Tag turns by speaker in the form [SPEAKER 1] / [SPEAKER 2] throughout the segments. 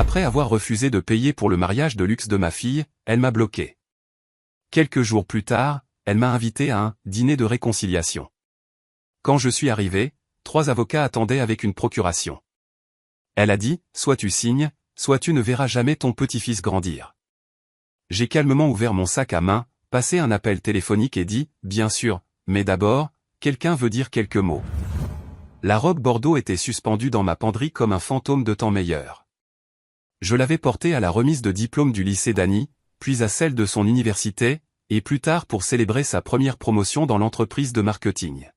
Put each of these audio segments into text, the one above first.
[SPEAKER 1] Après avoir refusé de payer pour le mariage de luxe de ma fille, elle m'a bloqué. Quelques jours plus tard, elle m'a invité à un dîner de réconciliation. Quand je suis arrivé, 3 avocats attendaient avec une procuration. Elle a dit, soit tu signes, soit tu ne verras jamais ton petit-fils grandir. J'ai calmement ouvert mon sac à main, passé un appel téléphonique et dit, bien sûr, mais d'abord, quelqu'un veut dire quelques mots. La robe bordeaux était suspendue dans ma penderie comme un fantôme de temps meilleur. Je l'avais portée à la remise de diplôme du lycée d'Annie, puis à celle de son université, et plus tard pour célébrer sa première promotion dans l'entreprise de marketing.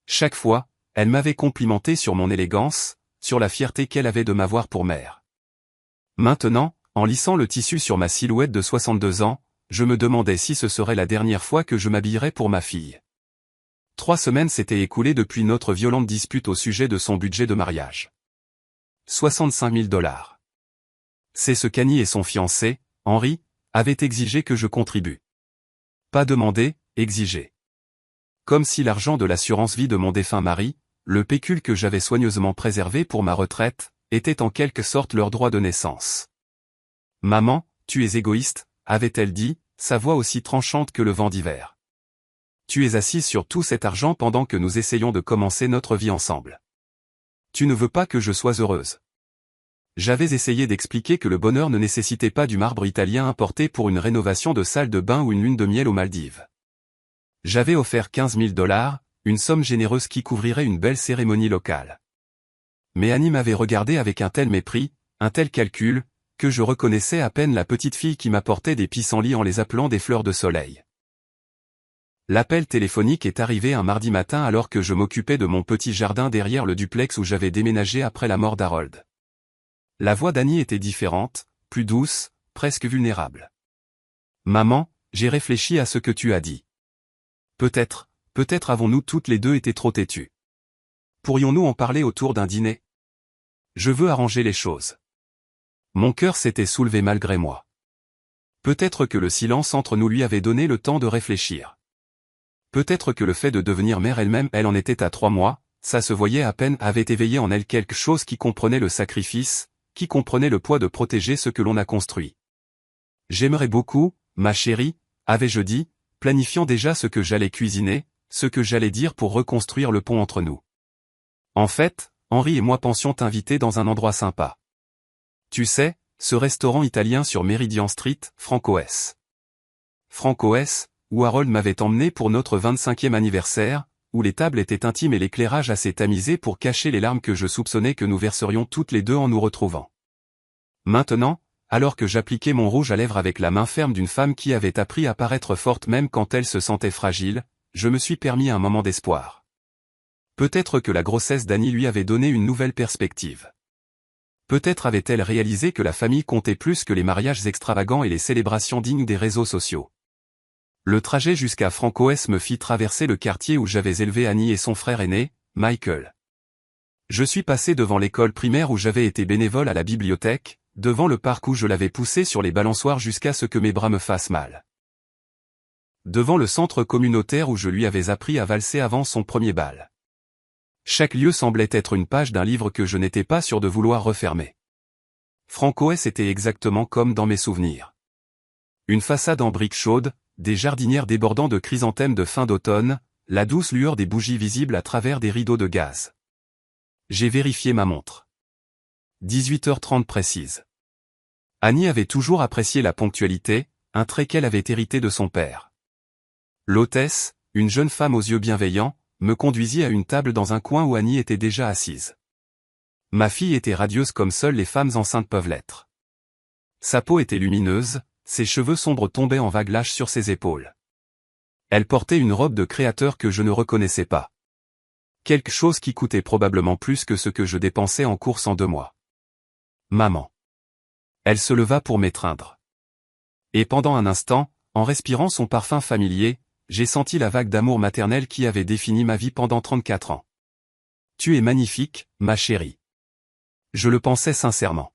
[SPEAKER 1] Chaque fois, elle m'avait complimenté sur mon élégance, sur la fierté qu'elle avait de m'avoir pour mère. Maintenant, en lissant le tissu sur ma silhouette de 62 ans, je me demandais si ce serait la dernière fois que je m'habillerais pour ma fille. 3 semaines s'étaient écoulées depuis notre violente dispute au sujet de son budget de mariage. 65 000 $. C'est ce qu'Annie et son fiancé, Henri, avaient exigé que je contribue. Pas demander, exiger. Comme si l'argent de l'assurance vie de mon défunt mari, le pécule que j'avais soigneusement préservé pour ma retraite, était en quelque sorte leur droit de naissance. « Maman, tu es égoïste », avait-elle dit, sa voix aussi tranchante que le vent d'hiver. « Tu es assise sur tout cet argent pendant que nous essayons de commencer notre vie ensemble. Tu ne veux pas que je sois heureuse. » J'avais essayé d'expliquer que le bonheur ne nécessitait pas du marbre italien importé pour une rénovation de salle de bain ou une lune de miel aux Maldives. J'avais offert 15 000 $, une somme généreuse qui couvrirait une belle cérémonie locale. Mais Annie m'avait regardé avec un tel mépris, un tel calcul, que je reconnaissais à peine la petite fille qui m'apportait des pissenlits en les appelant des fleurs de soleil. L'appel téléphonique est arrivé un mardi matin alors que je m'occupais de mon petit jardin derrière le duplex où j'avais déménagé après la mort d'Harold. La voix d'Annie était différente, plus douce, presque vulnérable. « Maman, j'ai réfléchi à ce que tu as dit. Peut-être avons-nous toutes les deux été trop têtues. Pourrions-nous en parler autour d'un dîner? Je veux arranger les choses. » Mon cœur s'était soulevé malgré moi. Peut-être que le silence entre nous lui avait donné le temps de réfléchir. Peut-être que le fait de devenir mère elle-même, elle en était à 3 mois, ça se voyait à peine, avait éveillé en elle quelque chose qui comprenait le sacrifice, qui comprenait le poids de protéger ce que l'on a construit. « J'aimerais beaucoup, ma chérie, avais-je dit, planifiant déjà ce que j'allais cuisiner, ce que j'allais dire pour reconstruire le pont entre nous. En fait, Henri et moi pensions t'inviter dans un endroit sympa. Tu sais, ce restaurant italien sur Meridian Street, Franco-S. Franco-S, où Harold m'avait emmené pour notre 25e anniversaire, où les tables étaient intimes et l'éclairage assez tamisé pour cacher les larmes que je soupçonnais que nous verserions toutes les deux en nous retrouvant. Maintenant, alors que j'appliquais mon rouge à lèvres avec la main ferme d'une femme qui avait appris à paraître forte même quand elle se sentait fragile, je me suis permis un moment d'espoir. Peut-être que la grossesse d'Annie lui avait donné une nouvelle perspective. Peut-être avait-elle réalisé que la famille comptait plus que les mariages extravagants et les célébrations dignes des réseaux sociaux. Le trajet jusqu'à Franco-S me fit traverser le quartier où j'avais élevé Annie et son frère aîné, Michael. Je suis passé devant l'école primaire où j'avais été bénévole à la bibliothèque, devant le parc où je l'avais poussé sur les balançoires jusqu'à ce que mes bras me fassent mal. Devant le centre communautaire où je lui avais appris à valser avant son premier bal. Chaque lieu semblait être une page d'un livre que je n'étais pas sûr de vouloir refermer. Franco-S était exactement comme dans mes souvenirs. Une façade en briques chaudes, des jardinières débordant de chrysanthèmes de fin d'automne, la douce lueur des bougies visibles à travers des rideaux de gaz. J'ai vérifié ma montre. 18h30 précise. Annie avait toujours apprécié la ponctualité, un trait qu'elle avait hérité de son père. L'hôtesse, une jeune femme aux yeux bienveillants, me conduisit à une table dans un coin où Annie était déjà assise. Ma fille était radieuse comme seules les femmes enceintes peuvent l'être. Sa peau était lumineuse, ses cheveux sombres tombaient en vagues lâches sur ses épaules. Elle portait une robe de créateur que je ne reconnaissais pas. Quelque chose qui coûtait probablement plus que ce que je dépensais en courses en 2 mois. Maman. Elle se leva pour m'étreindre. Et pendant un instant, en respirant son parfum familier, j'ai senti la vague d'amour maternel qui avait défini ma vie pendant 34 ans. Tu es magnifique, ma chérie. Je le pensais sincèrement.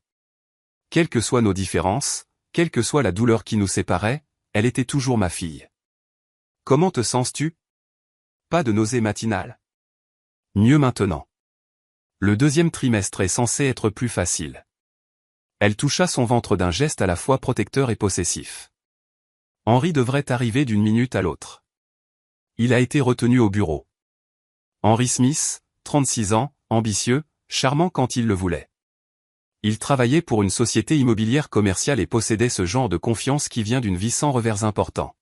[SPEAKER 1] Quelles que soient nos différences, quelle que soit la douleur qui nous séparait, elle était toujours ma fille. Comment te sens-tu? Pas de nausée matinale? Mieux maintenant. Le 2e trimestre est censé être plus facile. Elle toucha son ventre d'un geste à la fois protecteur et possessif. Henry devrait arriver d'une minute à l'autre. Il a été retenu au bureau. Henry Smith, 36 ans, ambitieux, charmant quand il le voulait. Il travaillait pour une société immobilière commerciale et possédait ce genre de confiance qui vient d'une vie sans revers important.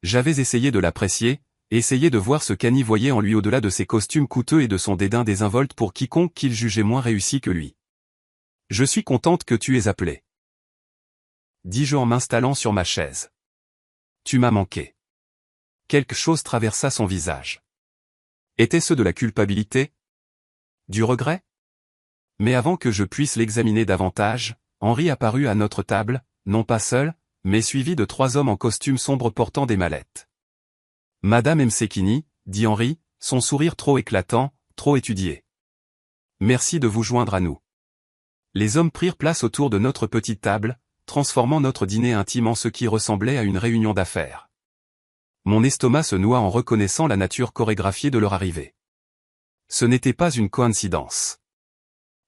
[SPEAKER 1] J'avais essayé de l'apprécier, essayé de voir ce qu'Annie voyait en lui au-delà de ses costumes coûteux et de son dédain désinvolte pour quiconque qu'il jugeait moins réussi que lui. « Je suis contente que tu aies appelé. » dis-je en m'installant sur ma chaise. « Tu m'as manqué. » Quelque chose traversa son visage. Était-ce de la culpabilité? Du regret? Mais avant que je puisse l'examiner davantage, Henry apparut à notre table, non pas seul, mais suivi de 3 hommes en costume sombre portant des mallettes. « Madame Msekini, » dit Henry, son sourire trop éclatant, trop étudié. « Merci de vous joindre à nous. » Les hommes prirent place autour de notre petite table, transformant notre dîner intime en ce qui ressemblait à une réunion d'affaires. Mon estomac se noua en reconnaissant la nature chorégraphiée de leur arrivée. Ce n'était pas une coïncidence.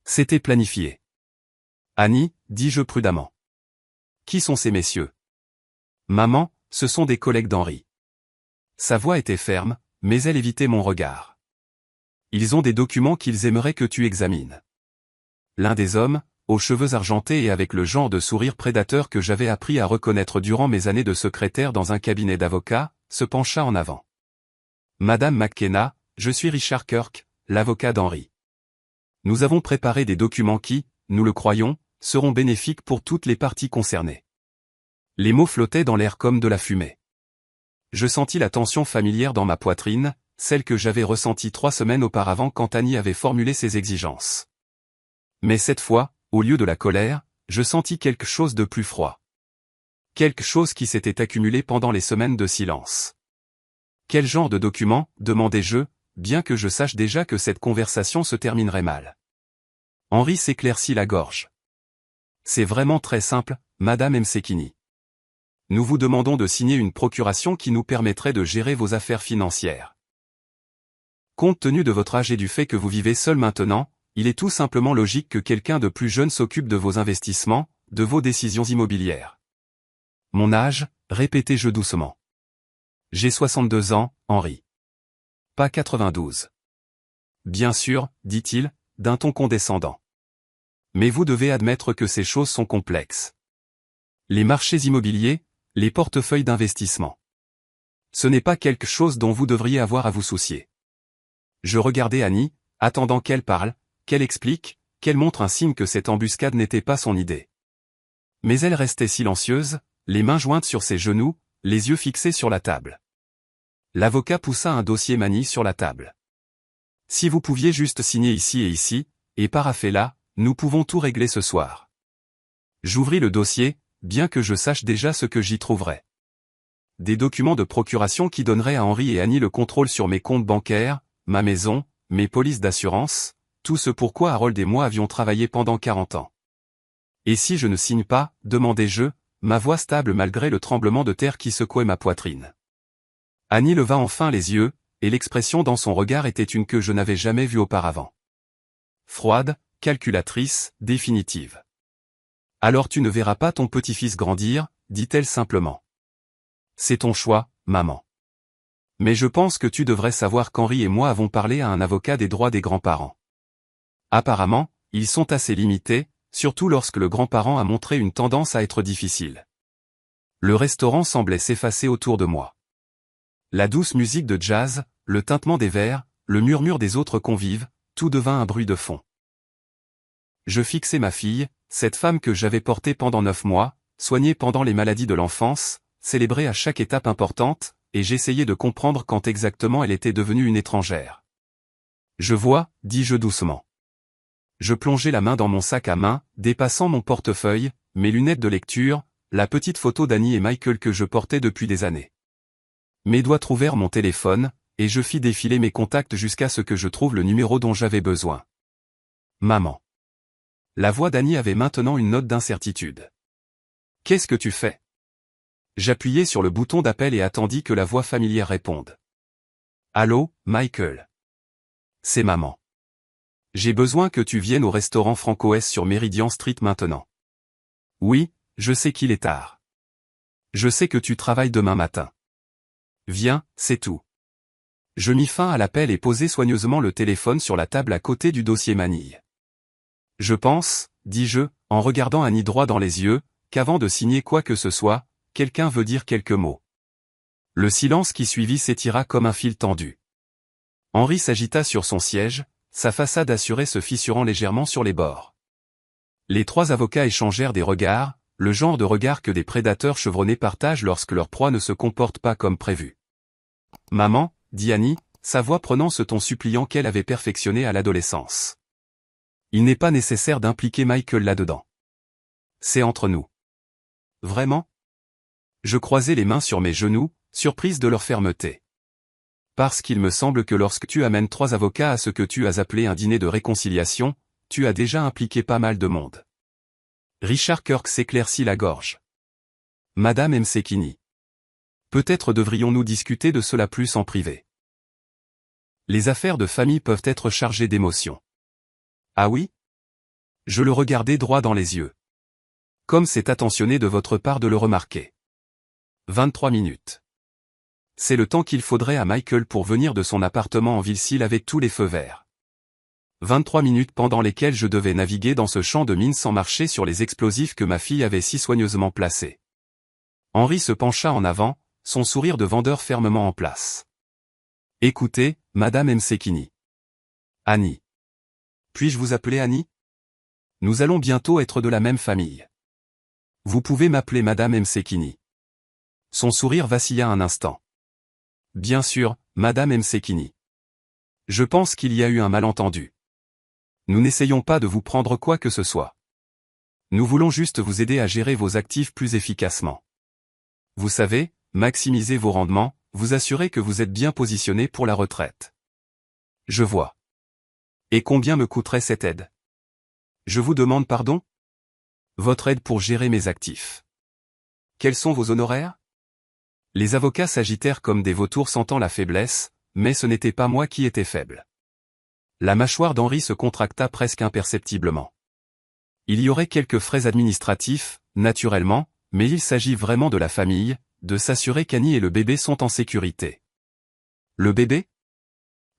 [SPEAKER 1] C'était planifié. « Annie, » dis-je prudemment. « Qui sont ces messieurs? » « Maman, ce sont des collègues d'Henry. » Sa voix était ferme, mais elle évitait mon regard. « Ils ont des documents qu'ils aimeraient que tu examines. » L'un des hommes, aux cheveux argentés et avec le genre de sourire prédateur que j'avais appris à reconnaître durant mes années de secrétaire dans un cabinet d'avocats, se pencha en avant. « Madame McKenna, je suis Richard Kirk, l'avocat d'Henry. Nous avons préparé des documents qui, nous le croyons, seront bénéfiques pour toutes les parties concernées. » Les mots flottaient dans l'air comme de la fumée. Je sentis la tension familière dans ma poitrine, celle que j'avais ressentie 3 semaines auparavant quand Annie avait formulé ses exigences. Mais cette fois, au lieu de la colère, je sentis quelque chose de plus froid. Quelque chose qui s'était accumulé pendant les semaines de silence. « Quel genre de document ?» demandai-je, bien que je sache déjà que cette conversation se terminerait mal. Henry s'éclaircit la gorge. « C'est vraiment très simple, Madame Msekini. Nous vous demandons de signer une procuration qui nous permettrait de gérer vos affaires financières. Compte tenu de votre âge et du fait que vous vivez seul maintenant, il est tout simplement logique que quelqu'un de plus jeune s'occupe de vos investissements, de vos décisions immobilières. » Mon âge, répétai-je doucement. « J'ai 62 ans, Henry. Pas 92. » Bien sûr, dit-il, d'un ton condescendant. Mais vous devez admettre que ces choses sont complexes. Les marchés immobiliers, les portefeuilles d'investissement. Ce n'est pas quelque chose dont vous devriez avoir à vous soucier. Je regardai Annie, attendant qu'elle parle, qu'elle explique, qu'elle montre un signe que cette embuscade n'était pas son idée. Mais elle restait silencieuse, les mains jointes sur ses genoux, les yeux fixés sur la table. L'avocat poussa un dossier mani sur la table. « Si vous pouviez juste signer ici, et parapher là, nous pouvons tout régler ce soir. » J'ouvris le dossier, bien que je sache déjà ce que j'y trouverais. Des documents de procuration qui donneraient à Henry et Annie le contrôle sur mes comptes bancaires, ma maison, mes polices d'assurance, tout ce pourquoi Harold et moi avions travaillé pendant 40 ans. « Et si je ne signe pas ?» demandai-je, ma voix stable malgré le tremblement de terre qui secouait ma poitrine. Annie leva enfin les yeux, et l'expression dans son regard était une que je n'avais jamais vue auparavant. Froide, calculatrice, définitive. « Alors tu ne verras pas ton petit-fils grandir, » dit-elle simplement. « C'est ton choix, maman. Mais je pense que tu devrais savoir qu'Henry et moi avons parlé à un avocat des droits des grands-parents. Apparemment, ils sont assez limités, surtout lorsque le grand-parent a montré une tendance à être difficile. » Le restaurant semblait s'effacer autour de moi. La douce musique de jazz, le tintement des verres, le murmure des autres convives, tout devint un bruit de fond. Je fixai ma fille, cette femme que j'avais portée pendant 9 mois, soignée pendant les maladies de l'enfance, célébrée à chaque étape importante, et j'essayais de comprendre quand exactement elle était devenue une étrangère. « Je vois, » dis-je doucement. Je plongeai la main dans mon sac à main, dépassant mon portefeuille, mes lunettes de lecture, la petite photo d'Annie et Michael que je portais depuis des années. Mes doigts trouvèrent mon téléphone, et je fis défiler mes contacts jusqu'à ce que je trouve le numéro dont j'avais besoin. Maman. La voix d'Annie avait maintenant une note d'incertitude. « Qu'est-ce que tu fais ?» J'appuyai sur le bouton d'appel et attendis que la voix familière réponde. « Allô, Michael. C'est maman. J'ai besoin que tu viennes au restaurant Franco S sur Meridian Street maintenant. Oui, je sais qu'il est tard. Je sais que tu travailles demain matin. Viens, c'est tout. Je mis fin à l'appel et posai soigneusement le téléphone sur la table à côté du dossier manille. Je pense, dis-je, en regardant Annie droit dans les yeux, qu'avant de signer quoi que ce soit, quelqu'un veut dire quelques mots. Le silence qui suivit s'étira comme un fil tendu. Henri s'agita sur son siège, sa façade assurée se fissurant légèrement sur les bords. Les trois avocats échangèrent des regards, le genre de regard que des prédateurs chevronnés partagent lorsque leur proie ne se comporte pas comme prévu. « Maman », dit Annie, sa voix prenant ce ton suppliant qu'elle avait perfectionné à l'adolescence. « Il n'est pas nécessaire d'impliquer Michael là-dedans. C'est entre nous. » « Vraiment ?» Je croisai les mains sur mes genoux, surprise de leur fermeté. « Parce qu'il me semble que lorsque tu amènes trois avocats à ce que tu as appelé un dîner de réconciliation, tu as déjà impliqué pas mal de monde. » Richard Kirk s'éclaircit la gorge. « Madame Msekini. Peut-être devrions-nous discuter de cela plus en privé. Les affaires de famille peuvent être chargées d'émotions. » « Ah oui ?» Je le regardai droit dans les yeux. Comme c'est attentionné de votre part de le remarquer. 23 minutes. C'est le temps qu'il faudrait à Michael pour venir de son appartement en ville avec tous les feux verts. 23 minutes pendant lesquelles je devais naviguer dans ce champ de mine sans marcher sur les explosifs que ma fille avait si soigneusement placés. Henri se pencha en avant, son sourire de vendeur fermement en place. « Écoutez, Madame Msekini. »« Annie. Puis-je vous appeler Annie ? Nous allons bientôt être de la même famille. Vous pouvez m'appeler Madame Msekini. » Son sourire vacilla un instant. « Bien sûr, Madame Msekini. Je pense qu'il y a eu un malentendu. Nous n'essayons pas de vous prendre quoi que ce soit. Nous voulons juste vous aider à gérer vos actifs plus efficacement. Vous savez, maximiser vos rendements, vous assurer que vous êtes bien positionné pour la retraite. Je vois. Et combien me coûterait cette aide ? Je vous demande pardon ? Votre aide pour gérer mes actifs. Quels sont vos honoraires ? Les avocats s'agitèrent comme des vautours sentant la faiblesse, mais ce n'était pas moi qui étais faible. La mâchoire d'Henri se contracta presque imperceptiblement. Il y aurait quelques frais administratifs, naturellement, mais il s'agit vraiment de la famille, de s'assurer qu'Annie et le bébé sont en sécurité. Le bébé ?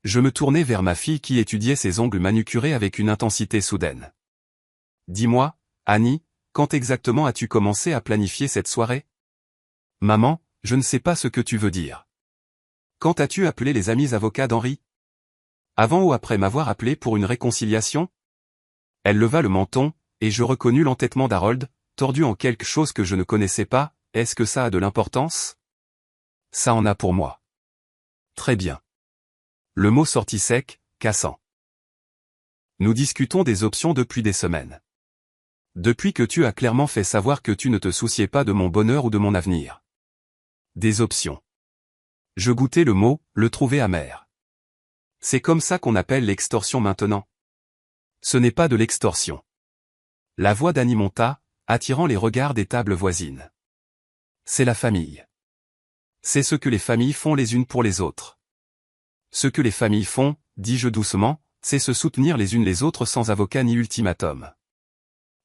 [SPEAKER 1] Je me tournai vers ma fille qui étudiait ses ongles manucurés avec une intensité soudaine. Dis-moi, Annie, quand exactement as-tu commencé à planifier cette soirée ? Maman, je ne sais pas ce que tu veux dire. Quand as-tu appelé les amis avocats d'Henri ? Avant ou après m'avoir appelé pour une réconciliation ? Elle leva le menton, et je reconnus l'entêtement d'Harold, tordu en quelque chose que je ne connaissais pas. Est-ce que ça a de l'importance ? Ça en a pour moi. Très bien. Le mot sortit sec, cassant. Nous discutons des options depuis des semaines. Depuis que tu as clairement fait savoir que tu ne te souciais pas de mon bonheur ou de mon avenir. Des options. Je goûtai le mot, le trouvai amer. C'est comme ça qu'on appelle l'extorsion maintenant. Ce n'est pas de l'extorsion. La voix d'Annie monta, attirant les regards des tables voisines. C'est la famille. C'est ce que les familles font les unes pour les autres. Ce que les familles font, dis-je doucement, c'est se soutenir les unes les autres sans avocat ni ultimatum.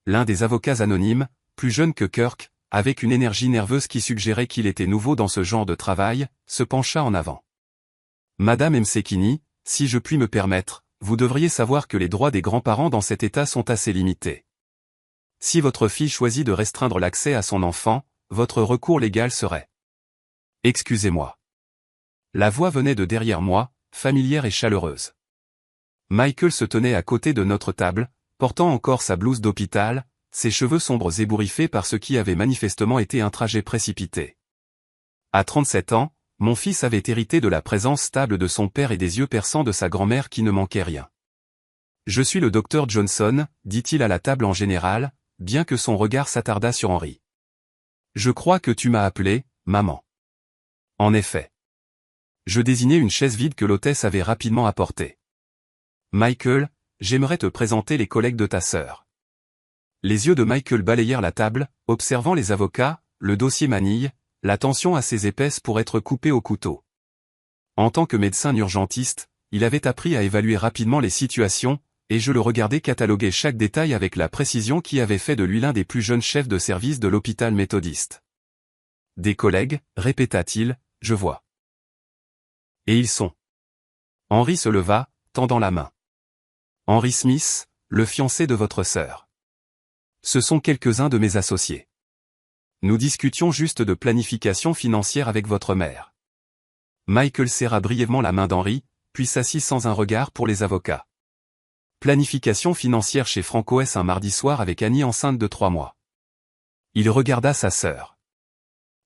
[SPEAKER 1] L'un des avocats anonymes, plus jeune que Kirk, avec une énergie nerveuse qui suggérait qu'il était nouveau dans ce genre de travail, se pencha en avant. Madame Msekini, si je puis me permettre, vous devriez savoir que les droits des grands-parents dans cet état sont assez limités. Si votre fille choisit de restreindre l'accès à son enfant, votre recours légal serait. Excusez-moi. La voix venait de derrière moi, familière et chaleureuse. Michael se tenait à côté de notre table, portant encore sa blouse d'hôpital, ses cheveux sombres ébouriffés par ce qui avait manifestement été un trajet précipité. À 37 ans, mon fils avait hérité de la présence stable de son père et des yeux perçants de sa grand-mère qui ne manquait rien. Je suis le docteur Johnson, dit-il à la table en général, bien que son regard s'attardât sur Henri. Je crois que tu m'as appelé, maman. En effet. Je désignai une chaise vide que l'hôtesse avait rapidement apportée. Michael, j'aimerais te présenter les collègues de ta sœur. Les yeux de Michael balayèrent la table, observant les avocats, le dossier manille, l'attention assez épaisse pour être coupée au couteau. En tant que médecin urgentiste, il avait appris à évaluer rapidement les situations, et je le regardais cataloguer chaque détail avec la précision qui avait fait de lui l'un des plus jeunes chefs de service de l'hôpital méthodiste. Des collègues, répéta-t-il, je vois. Et ils sont. Henry se leva, tendant la main. Henry Smith, le fiancé de votre sœur. Ce sont quelques-uns de mes associés. Nous discutions juste de planification financière avec votre mère. Michael serra brièvement la main d'Henry, puis s'assit sans un regard pour les avocats. Planification financière chez Franco S. un mardi soir avec Annie enceinte de 3 mois. Il regarda sa sœur.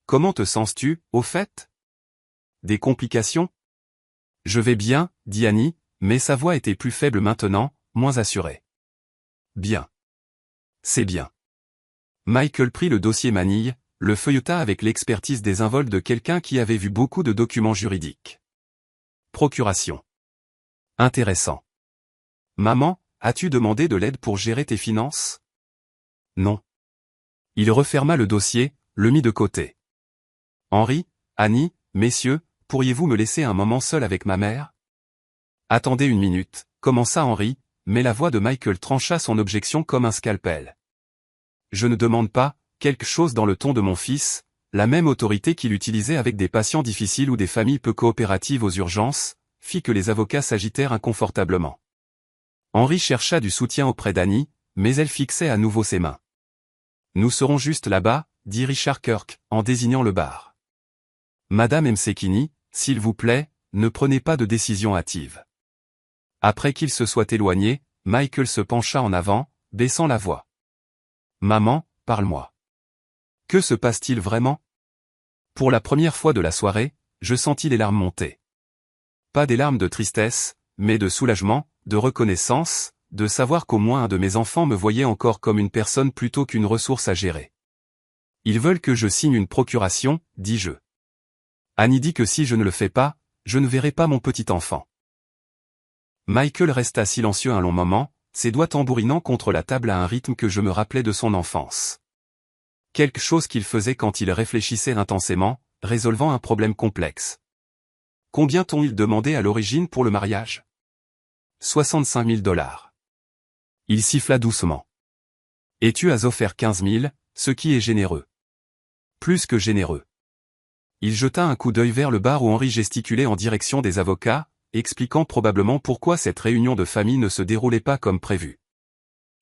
[SPEAKER 1] Comment te sens-tu, au fait? Des complications? Je vais bien, dit Annie, mais sa voix était plus faible maintenant, moins assurée. Bien. C'est bien. Michael prit le dossier manille, le feuilleta avec l'expertise désinvolte de quelqu'un qui avait vu beaucoup de documents juridiques. Procuration. Intéressant. Maman, as-tu demandé de l'aide pour gérer tes finances? Non. Il referma le dossier, le mit de côté. Henry, Annie, messieurs, pourriez-vous me laisser un moment seul avec ma mère? Attendez une minute, commença Henry, mais la voix de Michael trancha son objection comme un scalpel. Je ne demande pas, quelque chose dans le ton de mon fils, la même autorité qu'il utilisait avec des patients difficiles ou des familles peu coopératives aux urgences, fit que les avocats s'agitèrent inconfortablement. Henry chercha du soutien auprès d'Annie, mais elle fixait à nouveau ses mains. Nous serons juste là-bas, dit Richard Kirk, en désignant le bar. Madame Msekini, s'il vous plaît, ne prenez pas de décision hâtive. Après qu'il se soit éloigné, Michael se pencha en avant, baissant la voix. Maman, parle-moi. Que se passe-t-il vraiment? Pour la première fois de la soirée, je sentis les larmes monter. Pas des larmes de tristesse, mais de soulagement, de reconnaissance, de savoir qu'au moins un de mes enfants me voyait encore comme une personne plutôt qu'une ressource à gérer. Ils veulent que je signe une procuration, dis-je. Annie dit que si je ne le fais pas, je ne verrai pas mon petit enfant. Michael resta silencieux un long moment, ses doigts tambourinant contre la table à un rythme que je me rappelais de son enfance. Quelque chose qu'il faisait quand il réfléchissait intensément, résolvant un problème complexe. Combien t'ont-ils demandé à l'origine pour le mariage? 65 000 $. Il siffla doucement. Et tu as offert 15 000, ce qui est généreux. Plus que généreux. Il jeta un coup d'œil vers le bar où Henry gesticulait en direction des avocats, expliquant probablement pourquoi cette réunion de famille ne se déroulait pas comme prévu.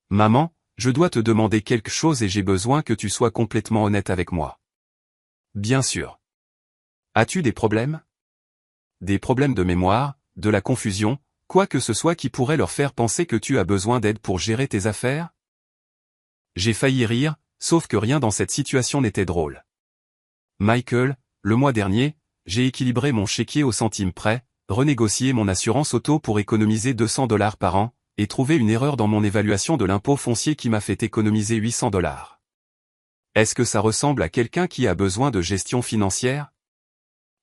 [SPEAKER 1] Maman, je dois te demander quelque chose et j'ai besoin que tu sois complètement honnête avec moi. Bien sûr. As-tu des problèmes? Des problèmes de mémoire, de la confusion, quoi que ce soit qui pourrait leur faire penser que tu as besoin d'aide pour gérer tes affaires? J'ai failli rire, sauf que rien dans cette situation n'était drôle. Michael, le mois dernier, j'ai équilibré mon chéquier au centime près, renégocié mon assurance auto pour économiser 200 $ par an, et trouvé une erreur dans mon évaluation de l'impôt foncier qui m'a fait économiser 800 $. Est-ce que ça ressemble à quelqu'un qui a besoin de gestion financière?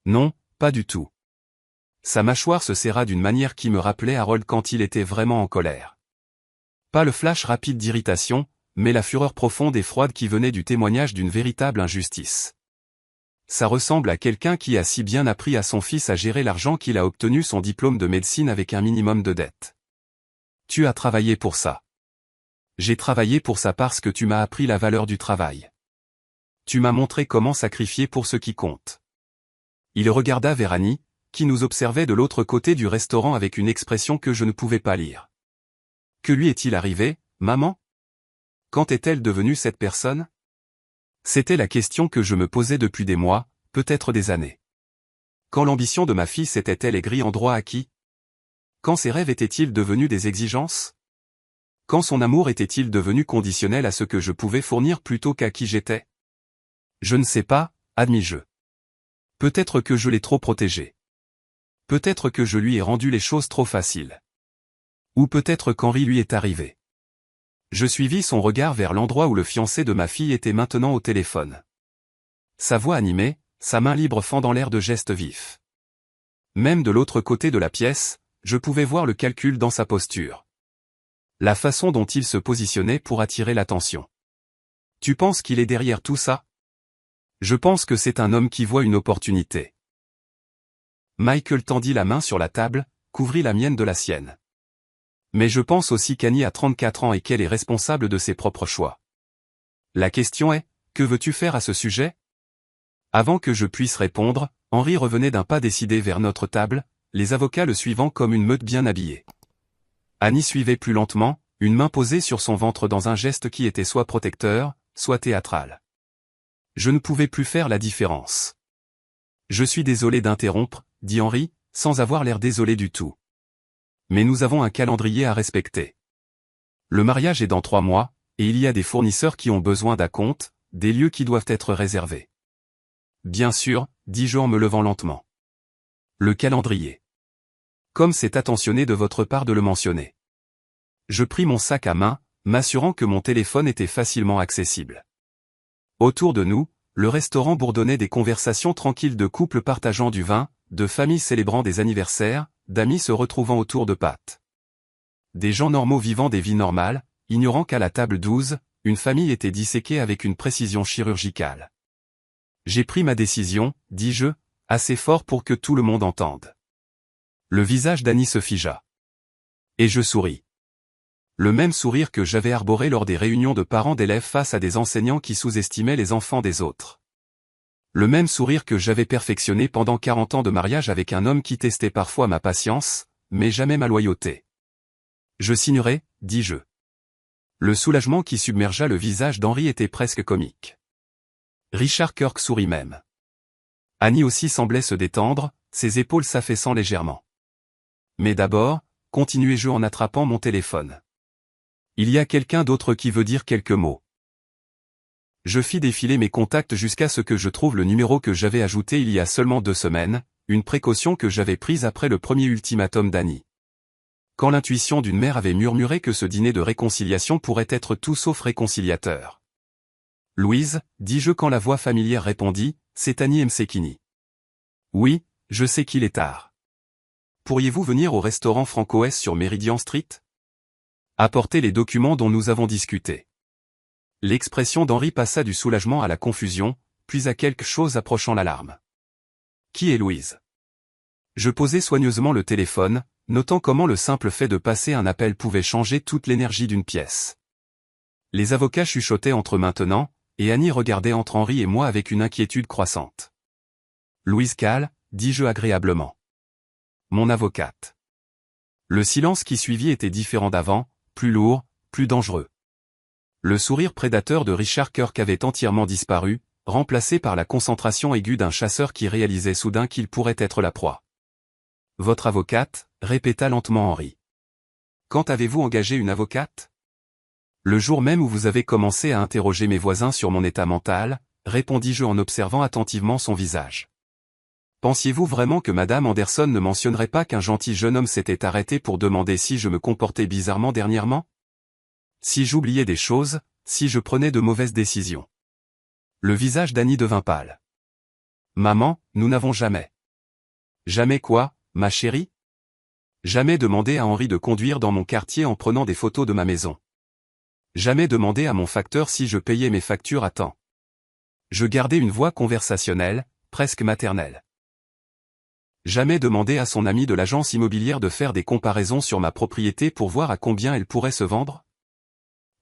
[SPEAKER 1] Non, pas du tout. Sa mâchoire se serra d'une manière qui me rappelait Harold quand il était vraiment en colère. Pas le flash rapide d'irritation, mais la fureur profonde et froide qui venait du témoignage d'une véritable injustice. Ça ressemble à quelqu'un qui a si bien appris à son fils à gérer l'argent qu'il a obtenu son diplôme de médecine avec un minimum de dettes. Tu as travaillé pour ça. J'ai travaillé pour ça parce que tu m'as appris la valeur du travail. Tu m'as montré comment sacrifier pour ce qui compte. Il regarda vers Annie, qui nous observait de l'autre côté du restaurant avec une expression que je ne pouvais pas lire. Que lui est-il arrivé, maman? Quand est-elle devenue cette personne? C'était la question que je me posais depuis des mois, peut-être des années. Quand l'ambition de ma fille s'était-elle aigrie en droit acquis? Quand ses rêves étaient-ils devenus des exigences? Quand son amour était-il devenu conditionnel à ce que je pouvais fournir plutôt qu'à qui j'étais? Je ne sais pas, admis-je. Peut-être que je l'ai trop protégée. Peut-être que je lui ai rendu les choses trop faciles. Ou peut-être qu'Henry lui est arrivé. Je suivis son regard vers l'endroit où le fiancé de ma fille était maintenant au téléphone. Sa voix animée, sa main libre fendant l'air de gestes vifs. Même de l'autre côté de la pièce, je pouvais voir le calcul dans sa posture. La façon dont il se positionnait pour attirer l'attention. Tu penses qu'il est derrière tout ça? Je pense que c'est un homme qui voit une opportunité. Michael tendit la main sur la table, couvrit la mienne de la sienne. Mais je pense aussi qu'Annie a 34 ans et qu'elle est responsable de ses propres choix. La question est, que veux-tu faire à ce sujet? Avant que je puisse répondre, Henri revenait d'un pas décidé vers notre table, les avocats le suivant comme une meute bien habillée. Annie suivait plus lentement, une main posée sur son ventre dans un geste qui était soit protecteur, soit théâtral. Je ne pouvais plus faire la différence. Je suis désolé d'interrompre, dit Henri, sans avoir l'air désolé du tout. Mais nous avons un calendrier à respecter. Le mariage est dans 3 mois, et il y a des fournisseurs qui ont besoin d'acompte, des lieux qui doivent être réservés. Bien sûr, dis-je en me levant lentement. Le calendrier. Comme c'est attentionné de votre part de le mentionner. Je pris mon sac à main, m'assurant que mon téléphone était facilement accessible. Autour de nous, le restaurant bourdonnait des conversations tranquilles de couples partageant du vin, de familles célébrant des anniversaires, d'amis se retrouvant autour de pâtes. Des gens normaux vivant des vies normales, ignorant qu'à la table 12, une famille était disséquée avec une précision chirurgicale. J'ai pris ma décision, dis-je, assez fort pour que tout le monde entende. Le visage d'Annie se figea. Et je souris. Le même sourire que j'avais arboré lors des réunions de parents d'élèves face à des enseignants qui sous-estimaient les enfants des autres. Le même sourire que j'avais perfectionné pendant 40 ans de mariage avec un homme qui testait parfois ma patience, mais jamais ma loyauté. Je signerai, dis-je. Le soulagement qui submergea le visage d'Henri était presque comique. Richard Kirk sourit même. Annie aussi semblait se détendre, ses épaules s'affaissant légèrement. Mais d'abord, continuai-je en attrapant mon téléphone. Il y a quelqu'un d'autre qui veut dire quelques mots. Je fis défiler mes contacts jusqu'à ce que je trouve le numéro que j'avais ajouté il y a seulement 2 semaines, une précaution que j'avais prise après le premier ultimatum d'Annie. Quand l'intuition d'une mère avait murmuré que ce dîner de réconciliation pourrait être tout sauf réconciliateur. Louise, dis-je quand la voix familière répondit, c'est Annie Msekini. Oui, je sais qu'il est tard. Pourriez-vous venir au restaurant Franco-S sur Meridian Street? Apportez les documents dont nous avons discuté. L'expression d'Henri passa du soulagement à la confusion, puis à quelque chose approchant l'alarme. Qui est Louise? Je posai soigneusement le téléphone, notant comment le simple fait de passer un appel pouvait changer toute l'énergie d'une pièce. Les avocats chuchotaient entre eux maintenant, et Annie regardait entre Henri et moi avec une inquiétude croissante. Louise Calle, dis-je agréablement. Mon avocate. Le silence qui suivit était différent d'avant, plus lourd, plus dangereux. Le sourire prédateur de Richard Kirk avait entièrement disparu, remplacé par la concentration aiguë d'un chasseur qui réalisait soudain qu'il pourrait être la proie. Votre avocate, répéta lentement Henri. Quand avez-vous engagé une avocate? Le jour même où vous avez commencé à interroger mes voisins sur mon état mental, répondis-je en observant attentivement son visage. Pensiez-vous vraiment que Madame Anderson ne mentionnerait pas qu'un gentil jeune homme s'était arrêté pour demander si je me comportais bizarrement dernièrement? Si j'oubliais des choses, si je prenais de mauvaises décisions. Le visage d'Annie devint pâle. Maman, nous n'avons jamais. Jamais quoi, ma chérie? Jamais demandé à Henri de conduire dans mon quartier en prenant des photos de ma maison. Jamais demandé à mon facteur si je payais mes factures à temps. Je gardais une voix conversationnelle, presque maternelle. Jamais demandé à son ami de l'agence immobilière de faire des comparaisons sur ma propriété pour voir à combien elle pourrait se vendre?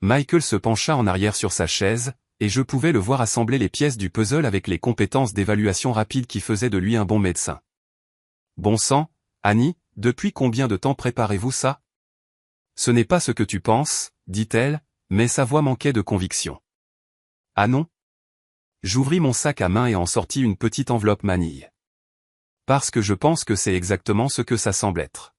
[SPEAKER 1] Michael se pencha en arrière sur sa chaise, et je pouvais le voir assembler les pièces du puzzle avec les compétences d'évaluation rapide qui faisaient de lui un bon médecin. Bon sang, Annie, depuis combien de temps préparez-vous ça? Ce n'est pas ce que tu penses, dit-elle, mais sa voix manquait de conviction. Ah non? J'ouvris mon sac à main et en sortis une petite enveloppe manille. Parce que je pense que c'est exactement ce que ça semble être.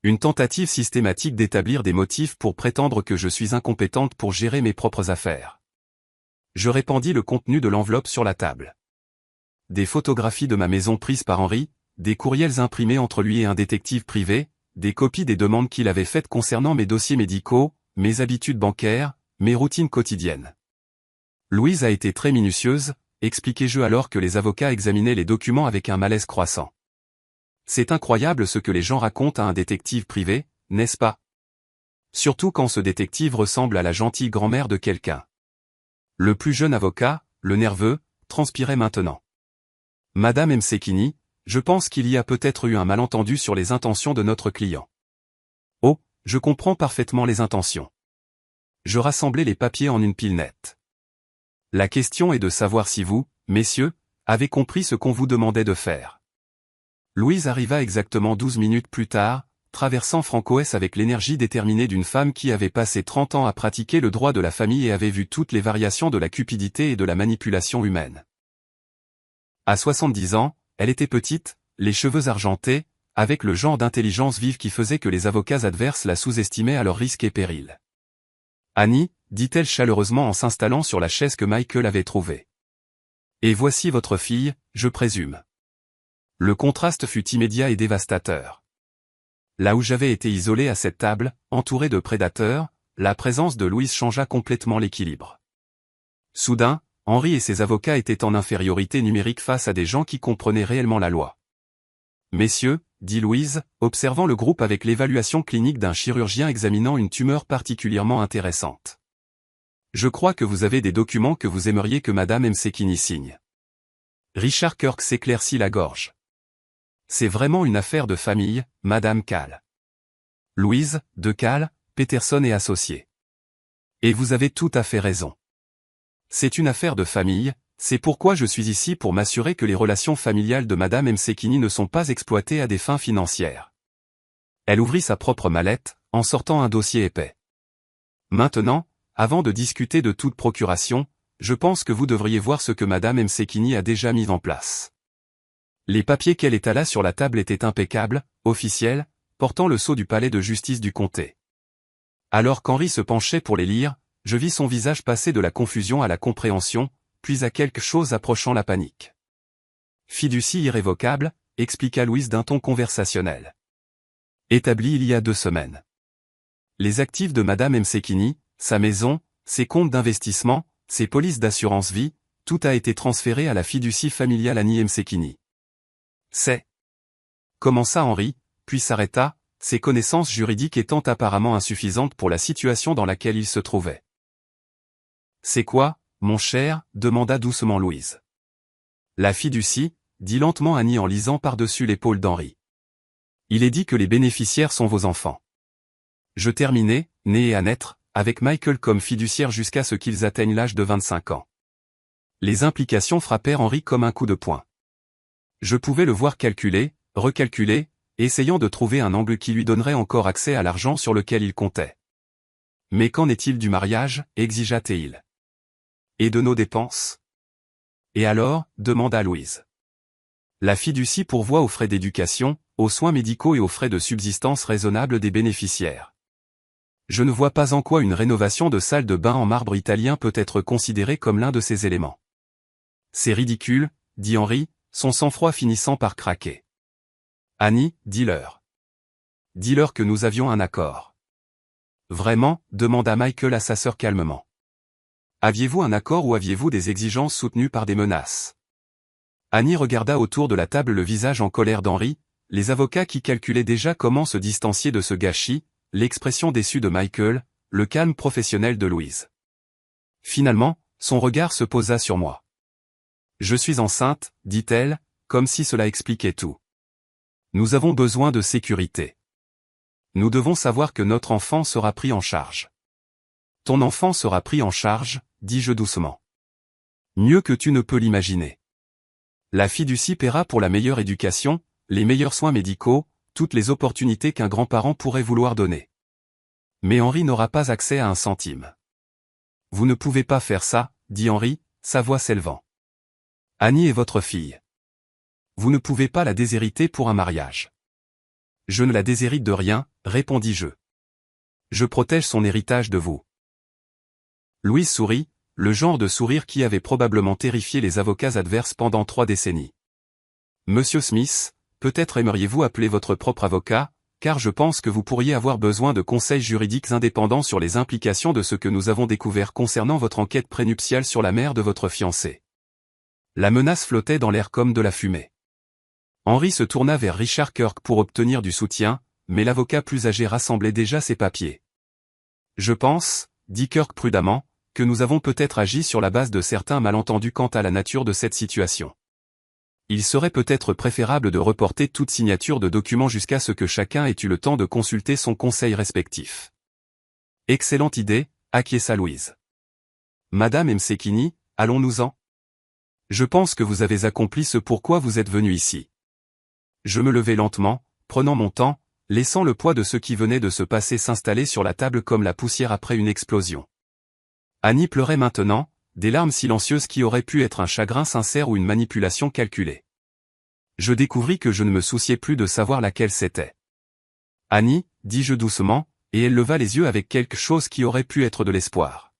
[SPEAKER 1] Une tentative systématique d'établir des motifs pour prétendre que je suis incompétente pour gérer mes propres affaires. Je répandis le contenu de l'enveloppe sur la table. Des photographies de ma maison prises par Henri, des courriels imprimés entre lui et un détective privé, des copies des demandes qu'il avait faites concernant mes dossiers médicaux, mes habitudes bancaires, mes routines quotidiennes. Louise a été très minutieuse, expliquai-je alors que les avocats examinaient les documents avec un malaise croissant. C'est incroyable ce que les gens racontent à un détective privé, n'est-ce pas? Surtout quand ce détective ressemble à la gentille grand-mère de quelqu'un. Le plus jeune avocat, le nerveux, transpirait maintenant. Madame Msekini, je pense qu'il y a peut-être eu un malentendu sur les intentions de notre client. Oh, je comprends parfaitement les intentions. Je rassemblai les papiers en une pile nette. La question est de savoir si vous, messieurs, avez compris ce qu'on vous demandait de faire. Louise arriva exactement 12 minutes plus tard, traversant Francoès avec l'énergie déterminée d'une femme qui avait passé 30 ans à pratiquer le droit de la famille et avait vu toutes les variations de la cupidité et de la manipulation humaine. À 70 ans, elle était petite, les cheveux argentés, avec le genre d'intelligence vive qui faisait que les avocats adverses la sous-estimaient à leurs risques et périls. « Annie », dit-elle chaleureusement en s'installant sur la chaise que Michael avait trouvée. « Et voici votre fille, je présume. » Le contraste fut immédiat et dévastateur. Là où j'avais été isolé à cette table, entouré de prédateurs, la présence de Louise changea complètement l'équilibre. Soudain, Henri et ses avocats étaient en infériorité numérique face à des gens qui comprenaient réellement la loi. « Messieurs », dit Louise, observant le groupe avec l'évaluation clinique d'un chirurgien examinant une tumeur particulièrement intéressante. « Je crois que vous avez des documents que vous aimeriez que Madame Msekini signe. » Richard Kirk s'éclaircit la gorge. « C'est vraiment une affaire de famille, Madame Kahl. »« Louise, de Kahl, Peterson et associés. »« Et vous avez tout à fait raison. C'est une affaire de famille, c'est pourquoi je suis ici pour m'assurer que les relations familiales de Madame Msekini ne sont pas exploitées à des fins financières. » Elle ouvrit sa propre mallette, en sortant un dossier épais. « Maintenant, avant de discuter de toute procuration, je pense que vous devriez voir ce que Madame Msekini a déjà mis en place. » Les papiers qu'elle étala sur la table étaient impeccables, officiels, portant le sceau du palais de justice du comté. Alors qu'Henri se penchait pour les lire, je vis son visage passer de la confusion à la compréhension, puis à quelque chose approchant la panique. « Fiducie irrévocable », expliqua Louise d'un ton conversationnel. « Établie il y a 2 semaines. Les actifs de Madame Msekini, sa maison, ses comptes d'investissement, ses polices d'assurance vie, tout a été transféré à la fiducie familiale Annie Msekini. » C'est. Commença Henri, puis s'arrêta, ses connaissances juridiques étant apparemment insuffisantes pour la situation dans laquelle il se trouvait. « C'est quoi, mon cher ?» demanda doucement Louise. « La fiducie », dit lentement Annie en lisant par-dessus l'épaule d'Henri. « Il est dit que les bénéficiaires sont vos enfants. Je terminai, nés et à naître, avec Michael comme fiduciaire jusqu'à ce qu'ils atteignent l'âge de 25 ans. » Les implications frappèrent Henri comme un coup de poing. Je pouvais le voir calculer, recalculer, essayant de trouver un angle qui lui donnerait encore accès à l'argent sur lequel il comptait. « Mais qu'en est-il du mariage ?» exigea-t-il. « Et de nos dépenses ?» « Et alors ?» demanda Louise. « La fiducie pourvoit aux frais d'éducation, aux soins médicaux et aux frais de subsistance raisonnables des bénéficiaires. Je ne vois pas en quoi une rénovation de salle de bain en marbre italien peut être considérée comme l'un de ces éléments. »« C'est ridicule, » dit Henri, son sang-froid finissant par craquer. « Annie, dis-leur. Dis-leur que nous avions un accord. »« Vraiment ?» demanda Michael à sa sœur calmement. « Aviez-vous un accord ou aviez-vous des exigences soutenues par des menaces ?» Annie regarda autour de la table le visage en colère d'Henri, les avocats qui calculaient déjà comment se distancier de ce gâchis, l'expression déçue de Michael, le calme professionnel de Louise. Finalement, son regard se posa sur moi. « Je suis enceinte, dit-elle, comme si cela expliquait tout. Nous avons besoin de sécurité. Nous devons savoir que notre enfant sera pris en charge. »« Ton enfant sera pris en charge, dis-je doucement. Mieux que tu ne peux l'imaginer. La fiducie paiera pour la meilleure éducation, les meilleurs soins médicaux, toutes les opportunités qu'un grand-parent pourrait vouloir donner. Mais Henri n'aura pas accès à un centime. »« Vous ne pouvez pas faire ça, » dit Henri, sa voix s'élevant. « Annie est votre fille. Vous ne pouvez pas la déshériter pour un mariage. »« Je ne la déshérite de rien, » répondis-je. « Je protège son héritage de vous. » Louise sourit, le genre de sourire qui avait probablement terrifié les avocats adverses pendant 3 décennies. « Monsieur Smith, peut-être aimeriez-vous appeler votre propre avocat, car je pense que vous pourriez avoir besoin de conseils juridiques indépendants sur les implications de ce que nous avons découvert concernant votre enquête prénuptiale sur la mère de votre fiancé. » La menace flottait dans l'air comme de la fumée. Henri se tourna vers Richard Kirk pour obtenir du soutien, mais l'avocat plus âgé rassemblait déjà ses papiers. « Je pense, » dit Kirk prudemment, que nous avons peut-être agi sur la base de certains malentendus quant à la nature de cette situation. Il serait peut-être préférable de reporter toute signature de documents jusqu'à ce que chacun ait eu le temps de consulter son conseil respectif. Excellente idée, acquiesça Louise. Madame Msekini, allons-nous-en. Je pense que vous avez accompli ce pourquoi vous êtes venu ici. Je me levai lentement, prenant mon temps, laissant le poids de ce qui venait de se passer s'installer sur la table comme la poussière après une explosion. Annie pleurait maintenant, des larmes silencieuses qui auraient pu être un chagrin sincère ou une manipulation calculée. Je découvris que je ne me souciais plus de savoir laquelle c'était. Annie, dis-je doucement, et elle leva les yeux avec quelque chose qui aurait pu être de l'espoir.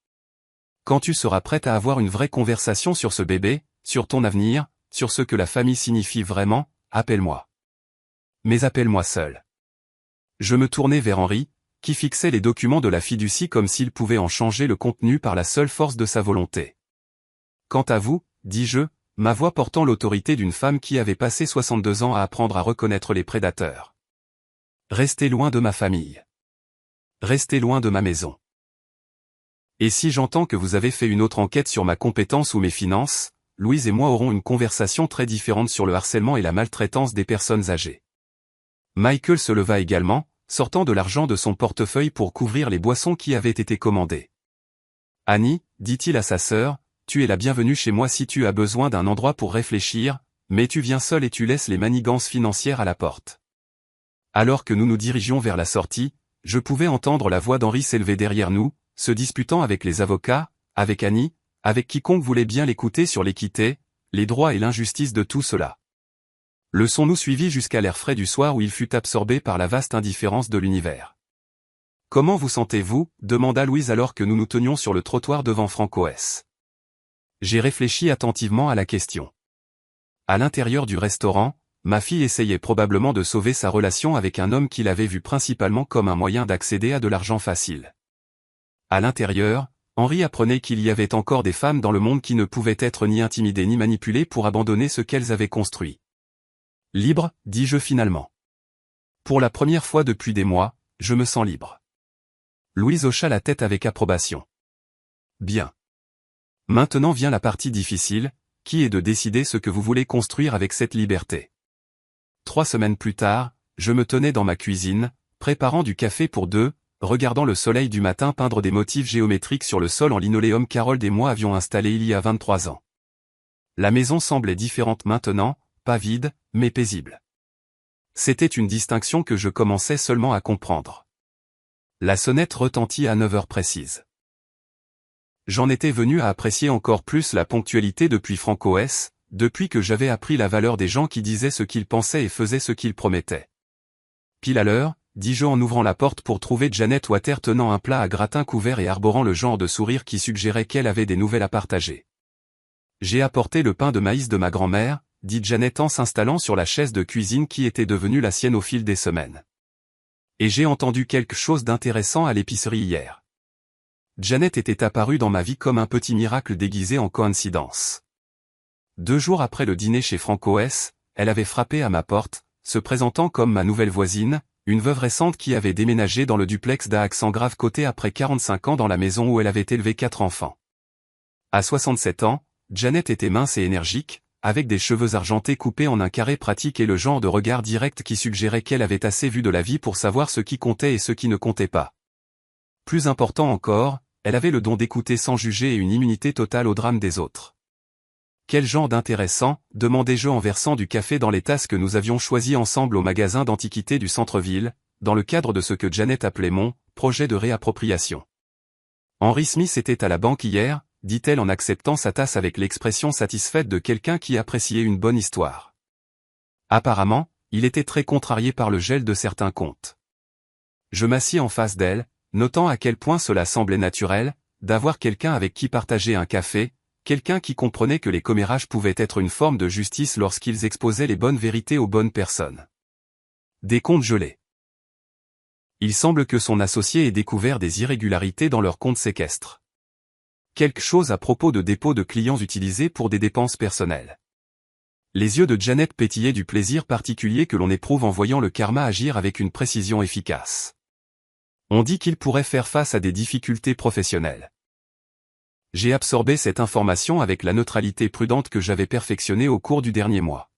[SPEAKER 1] Quand tu seras prête à avoir une vraie conversation sur ce bébé, sur ton avenir, sur ce que la famille signifie vraiment, appelle-moi. Mais appelle-moi seul. Je me tournai vers Henri, qui fixait les documents de la fiducie comme s'il pouvait en changer le contenu par la seule force de sa volonté. Quant à vous, dis-je, ma voix portant l'autorité d'une femme qui avait passé 62 ans à apprendre à reconnaître les prédateurs. Restez loin de ma famille. Restez loin de ma maison. Et si j'entends que vous avez fait une autre enquête sur ma compétence ou mes finances, Louise et moi aurons une conversation très différente sur le harcèlement et la maltraitance des personnes âgées. Michael se leva également, sortant de l'argent de son portefeuille pour couvrir les boissons qui avaient été commandées. Annie, dit-il à sa sœur, tu es la bienvenue chez moi si tu as besoin d'un endroit pour réfléchir, mais tu viens seule et tu laisses les manigances financières à la porte. Alors que nous nous dirigions vers la sortie, je pouvais entendre la voix d'Henri s'élever derrière nous, se disputant avec les avocats, avec Annie, avec quiconque voulait bien l'écouter sur l'équité, les droits et l'injustice de tout cela. Le son nous suivit jusqu'à l'air frais du soir où il fut absorbé par la vaste indifférence de l'univers. « Comment vous sentez-vous » demanda Louise alors que nous nous tenions sur le trottoir devant Franco S. J'ai réfléchi attentivement à la question. À l'intérieur du restaurant, ma fille essayait probablement de sauver sa relation avec un homme qu'il avait vu principalement comme un moyen d'accéder à de l'argent facile. À l'intérieur, Henri apprenait qu'il y avait encore des femmes dans le monde qui ne pouvaient être ni intimidées ni manipulées pour abandonner ce qu'elles avaient construit. Libre, dis-je finalement. Pour la première fois depuis des mois, je me sens libre. Louise hocha la tête avec approbation. Bien. Maintenant vient la partie difficile, qui est de décider ce que vous voulez construire avec cette liberté. 3 semaines plus tard, je me tenais dans ma cuisine, préparant du café pour deux, regardant le soleil du matin peindre des motifs géométriques sur le sol en linoléum qu'Harold et moi avions installé il y a 23 ans. La maison semblait différente maintenant, pas vide, mais paisible. C'était une distinction que je commençais seulement à comprendre. La sonnette retentit à 9 heures précises. J'en étais venu à apprécier encore plus la ponctualité depuis Franco S, depuis que j'avais appris la valeur des gens qui disaient ce qu'ils pensaient et faisaient ce qu'ils promettaient. Pile à l'heure, dis-je en ouvrant la porte pour trouver Janet Water tenant un plat à gratin couvert et arborant le genre de sourire qui suggérait qu'elle avait des nouvelles à partager. J'ai apporté le pain de maïs de ma grand-mère, dit Janet en s'installant sur la chaise de cuisine qui était devenue la sienne au fil des semaines. Et j'ai entendu quelque chose d'intéressant à l'épicerie hier. Janet était apparue dans ma vie comme un petit miracle déguisé en coïncidence. 2 jours après le dîner chez Franco S, elle avait frappé à ma porte, se présentant comme ma nouvelle voisine, une veuve récente qui avait déménagé dans le duplex d'à accent grave côté après 45 ans dans la maison où elle avait élevé 4 enfants. À 67 ans, Janet était mince et énergique, avec des cheveux argentés coupés en un carré pratique et le genre de regard direct qui suggérait qu'elle avait assez vu de la vie pour savoir ce qui comptait et ce qui ne comptait pas. Plus important encore, elle avait le don d'écouter sans juger et une immunité totale au drame des autres. Quel genre d'intéressant, demandai-je en versant du café dans les tasses que nous avions choisies ensemble au magasin d'antiquités du centre-ville, dans le cadre de ce que Janet appelait mon « projet de réappropriation ». Henry Smith était à la banque hier, dit-elle en acceptant sa tasse avec l'expression satisfaite de quelqu'un qui appréciait une bonne histoire. Apparemment, il était très contrarié par le gel de certains comptes. Je m'assis en face d'elle, notant à quel point cela semblait naturel, d'avoir quelqu'un avec qui partager un café, quelqu'un qui comprenait que les commérages pouvaient être une forme de justice lorsqu'ils exposaient les bonnes vérités aux bonnes personnes. Des comptes gelés. Il semble que son associé ait découvert des irrégularités dans leur compte séquestre. Quelque chose à propos de dépôts de clients utilisés pour des dépenses personnelles. Les yeux de Janet pétillaient du plaisir particulier que l'on éprouve en voyant le karma agir avec une précision efficace. On dit qu'il pourrait faire face à des difficultés professionnelles. J'ai absorbé cette information avec la neutralité prudente que j'avais perfectionnée au cours du dernier mois.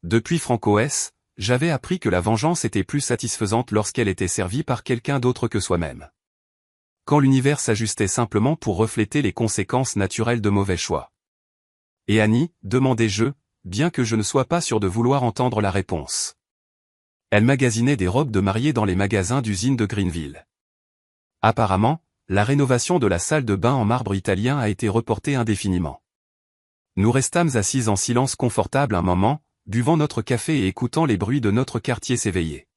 [SPEAKER 1] Depuis FranCOS, j'avais appris que la vengeance était plus satisfaisante lorsqu'elle était servie par quelqu'un d'autre que soi-même. Quand l'univers s'ajustait simplement pour refléter les conséquences naturelles de mauvais choix. Et Annie, demandai-je, bien que je ne sois pas sûr de vouloir entendre la réponse. Elle magasinait des robes de mariée dans les magasins d'usine de Greenville. Apparemment, la rénovation de la salle de bain en marbre italien a été reportée indéfiniment. Nous restâmes assis en silence confortable un moment, buvant notre café et écoutant les bruits de notre quartier s'éveiller.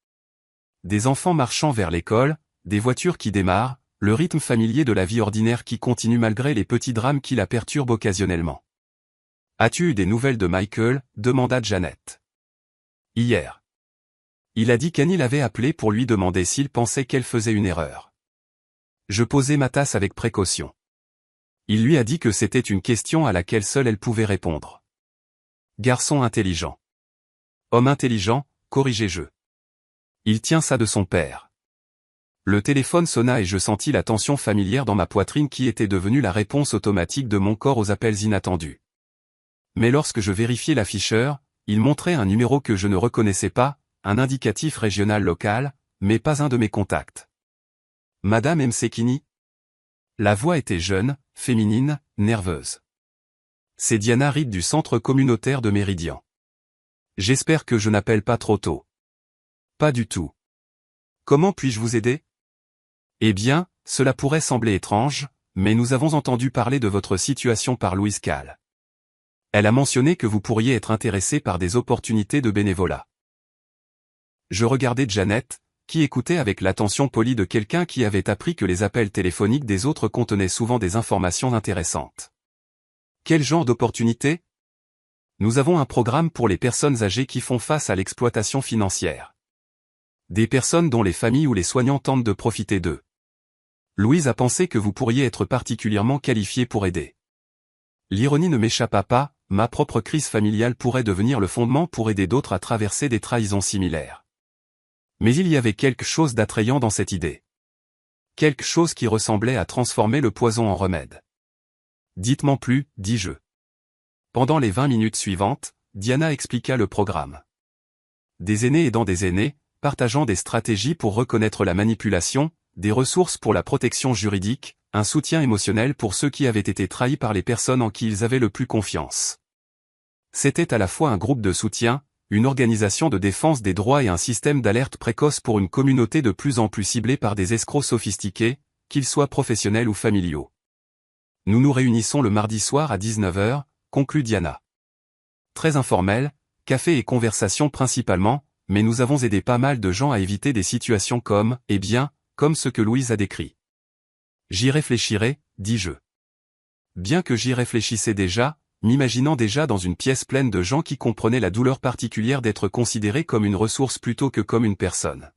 [SPEAKER 1] Des enfants marchant vers l'école, des voitures qui démarrent, le rythme familier de la vie ordinaire qui continue malgré les petits drames qui la perturbent occasionnellement. « As-tu eu des nouvelles de Michael » demanda Janet. « Hier. Il a dit qu'Annie l'avait appelé pour lui demander s'il pensait qu'elle faisait une erreur. Je posai ma tasse avec précaution. Il lui a dit que c'était une question à laquelle seule elle pouvait répondre. Garçon intelligent. Homme intelligent, corrigeai-je. Il tient ça de son père. Le téléphone sonna et je sentis la tension familière dans ma poitrine qui était devenue la réponse automatique de mon corps aux appels inattendus. Mais lorsque je vérifiai l'afficheur, il montrait un numéro que je ne reconnaissais pas, un indicatif régional local, mais pas un de mes contacts. Madame Msekini. La voix était jeune, féminine, nerveuse. C'est Diana Reed du centre communautaire de Méridian. J'espère que je n'appelle pas trop tôt. Pas du tout. Comment puis-je vous aider? Eh bien, cela pourrait sembler étrange, mais nous avons entendu parler de votre situation par Louise Kahl. Elle a mentionné que vous pourriez être intéressé par des opportunités de bénévolat. Je regardais Janet, qui écoutait avec l'attention polie de quelqu'un qui avait appris que les appels téléphoniques des autres contenaient souvent des informations intéressantes. Quel genre d'opportunité? Nous avons un programme pour les personnes âgées qui font face à l'exploitation financière. Des personnes dont les familles ou les soignants tentent de profiter d'eux. Louise a pensé que vous pourriez être particulièrement qualifié pour aider. L'ironie ne m'échappa pas, ma propre crise familiale pourrait devenir le fondement pour aider d'autres à traverser des trahisons similaires. Mais il y avait quelque chose d'attrayant dans cette idée. Quelque chose qui ressemblait à transformer le poison en remède. Dites-moi plus, dis-je. Pendant les 20 minutes suivantes, Diana expliqua le programme. Des aînés aidant des aînés, partageant des stratégies pour reconnaître la manipulation, des ressources pour la protection juridique, un soutien émotionnel pour ceux qui avaient été trahis par les personnes en qui ils avaient le plus confiance. C'était à la fois un groupe de soutien, une organisation de défense des droits et un système d'alerte précoce pour une communauté de plus en plus ciblée par des escrocs sophistiqués, qu'ils soient professionnels ou familiaux. Nous nous réunissons le mardi soir à 19h, conclut Diana. Très informel, café et conversation principalement, mais nous avons aidé pas mal de gens à éviter des situations comme, comme ce que Louise a décrit. J'y réfléchirai, dis-je. Bien que j'y réfléchissais déjà, m'imaginant déjà dans une pièce pleine de gens qui comprenaient la douleur particulière d'être considérés comme une ressource plutôt que comme une personne.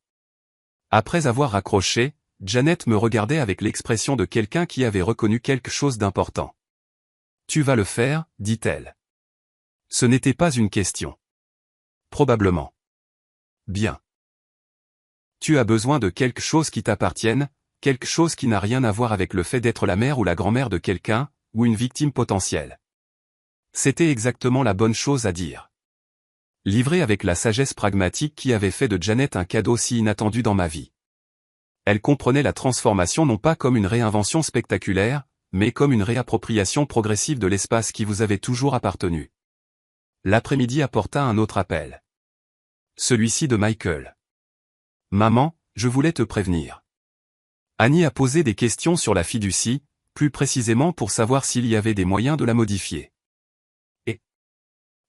[SPEAKER 1] Après avoir raccroché, Janet me regardait avec l'expression de quelqu'un qui avait reconnu quelque chose d'important. « Tu vas le faire » dit-elle. Ce n'était pas une question. Probablement. Bien. Tu as besoin de quelque chose qui t'appartienne, quelque chose qui n'a rien à voir avec le fait d'être la mère ou la grand-mère de quelqu'un, ou une victime potentielle. C'était exactement la bonne chose à dire. Livrée avec la sagesse pragmatique qui avait fait de Janet un cadeau si inattendu dans ma vie. Elle comprenait la transformation non pas comme une réinvention spectaculaire, mais comme une réappropriation progressive de l'espace qui vous avait toujours appartenu. L'après-midi apporta un autre appel. Celui-ci de Michael. « Maman, je voulais te prévenir. » Annie a posé des questions sur la fiducie, plus précisément pour savoir s'il y avait des moyens de la modifier.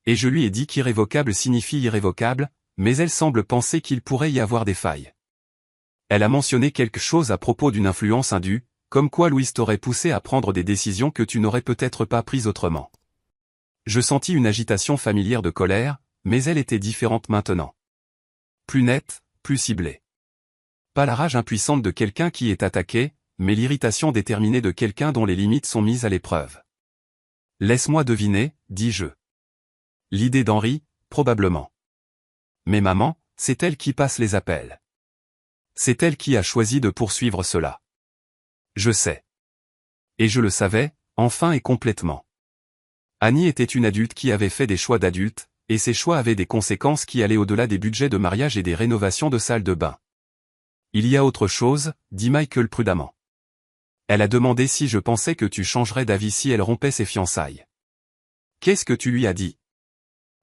[SPEAKER 1] Et je lui ai dit qu'irrévocable signifie irrévocable, mais elle semble penser qu'il pourrait y avoir des failles. Elle a mentionné quelque chose à propos d'une influence indue, comme quoi Louise t'aurait poussé à prendre des décisions que tu n'aurais peut-être pas prises autrement. Je sentis une agitation familière de colère, mais elle était différente maintenant. Plus nette, plus ciblée. Pas la rage impuissante de quelqu'un qui est attaqué, mais l'irritation déterminée de quelqu'un dont les limites sont mises à l'épreuve. Laisse-moi deviner, dis-je. L'idée d'Henri, probablement. Mais maman, c'est elle qui passe les appels. C'est elle qui a choisi de poursuivre cela. Je sais. Et je le savais, enfin et complètement. Annie était une adulte qui avait fait des choix d'adulte, et ses choix avaient des conséquences qui allaient au-delà des budgets de mariage et des rénovations de salles de bain. Il y a autre chose, dit Michael prudemment. Elle a demandé si je pensais que tu changerais d'avis si elle rompait ses fiançailles. Qu'est-ce que tu lui as dit?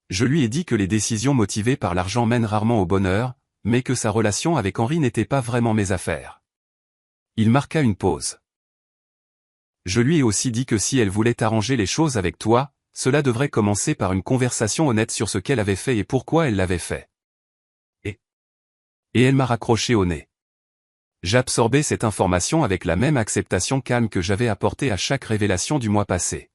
[SPEAKER 1] Je lui ai dit que les décisions motivées par l'argent mènent rarement au bonheur, mais que sa relation avec Henry n'était pas vraiment mes affaires. Il marqua une pause. Je lui ai aussi dit que si elle voulait arranger les choses avec toi, cela devrait commencer par une conversation honnête sur ce qu'elle avait fait et pourquoi elle l'avait fait. Et elle m'a raccroché au nez. J'absorbais cette information avec la même acceptation calme que j'avais apportée à chaque révélation du mois passé.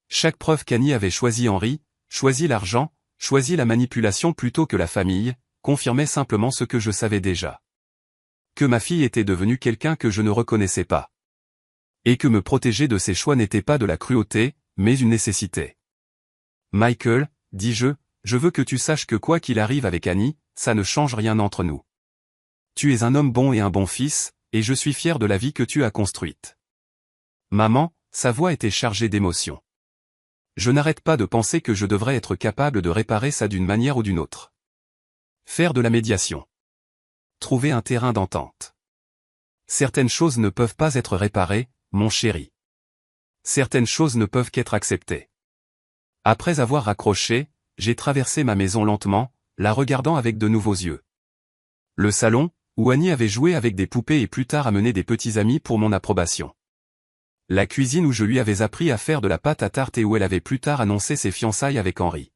[SPEAKER 1] Chaque preuve qu'Annie avait choisi Henry, choisi l'argent, choisi la manipulation plutôt que la famille, confirmait simplement ce que je savais déjà. Que ma fille était devenue quelqu'un que je ne reconnaissais pas. Et que me protéger de ses choix n'était pas de la cruauté, mais une nécessité. Michael, dis-je, je veux que tu saches que quoi qu'il arrive avec Annie, ça ne change rien entre nous. Tu es un homme bon et un bon fils, et je suis fier de la vie que tu as construite. Maman, sa voix était chargée d'émotion. Je n'arrête pas de penser que je devrais être capable de réparer ça d'une manière ou d'une autre. Faire de la médiation. Trouver un terrain d'entente. Certaines choses ne peuvent pas être réparées, mon chéri. Certaines choses ne peuvent qu'être acceptées. Après avoir raccroché, j'ai traversé ma maison lentement, la regardant avec de nouveaux yeux. Le salon, où Annie avait joué avec des poupées et plus tard amené des petits amis pour mon approbation. La cuisine où je lui avais appris à faire de la pâte à tarte et où elle avait plus tard annoncé ses fiançailles avec Henry.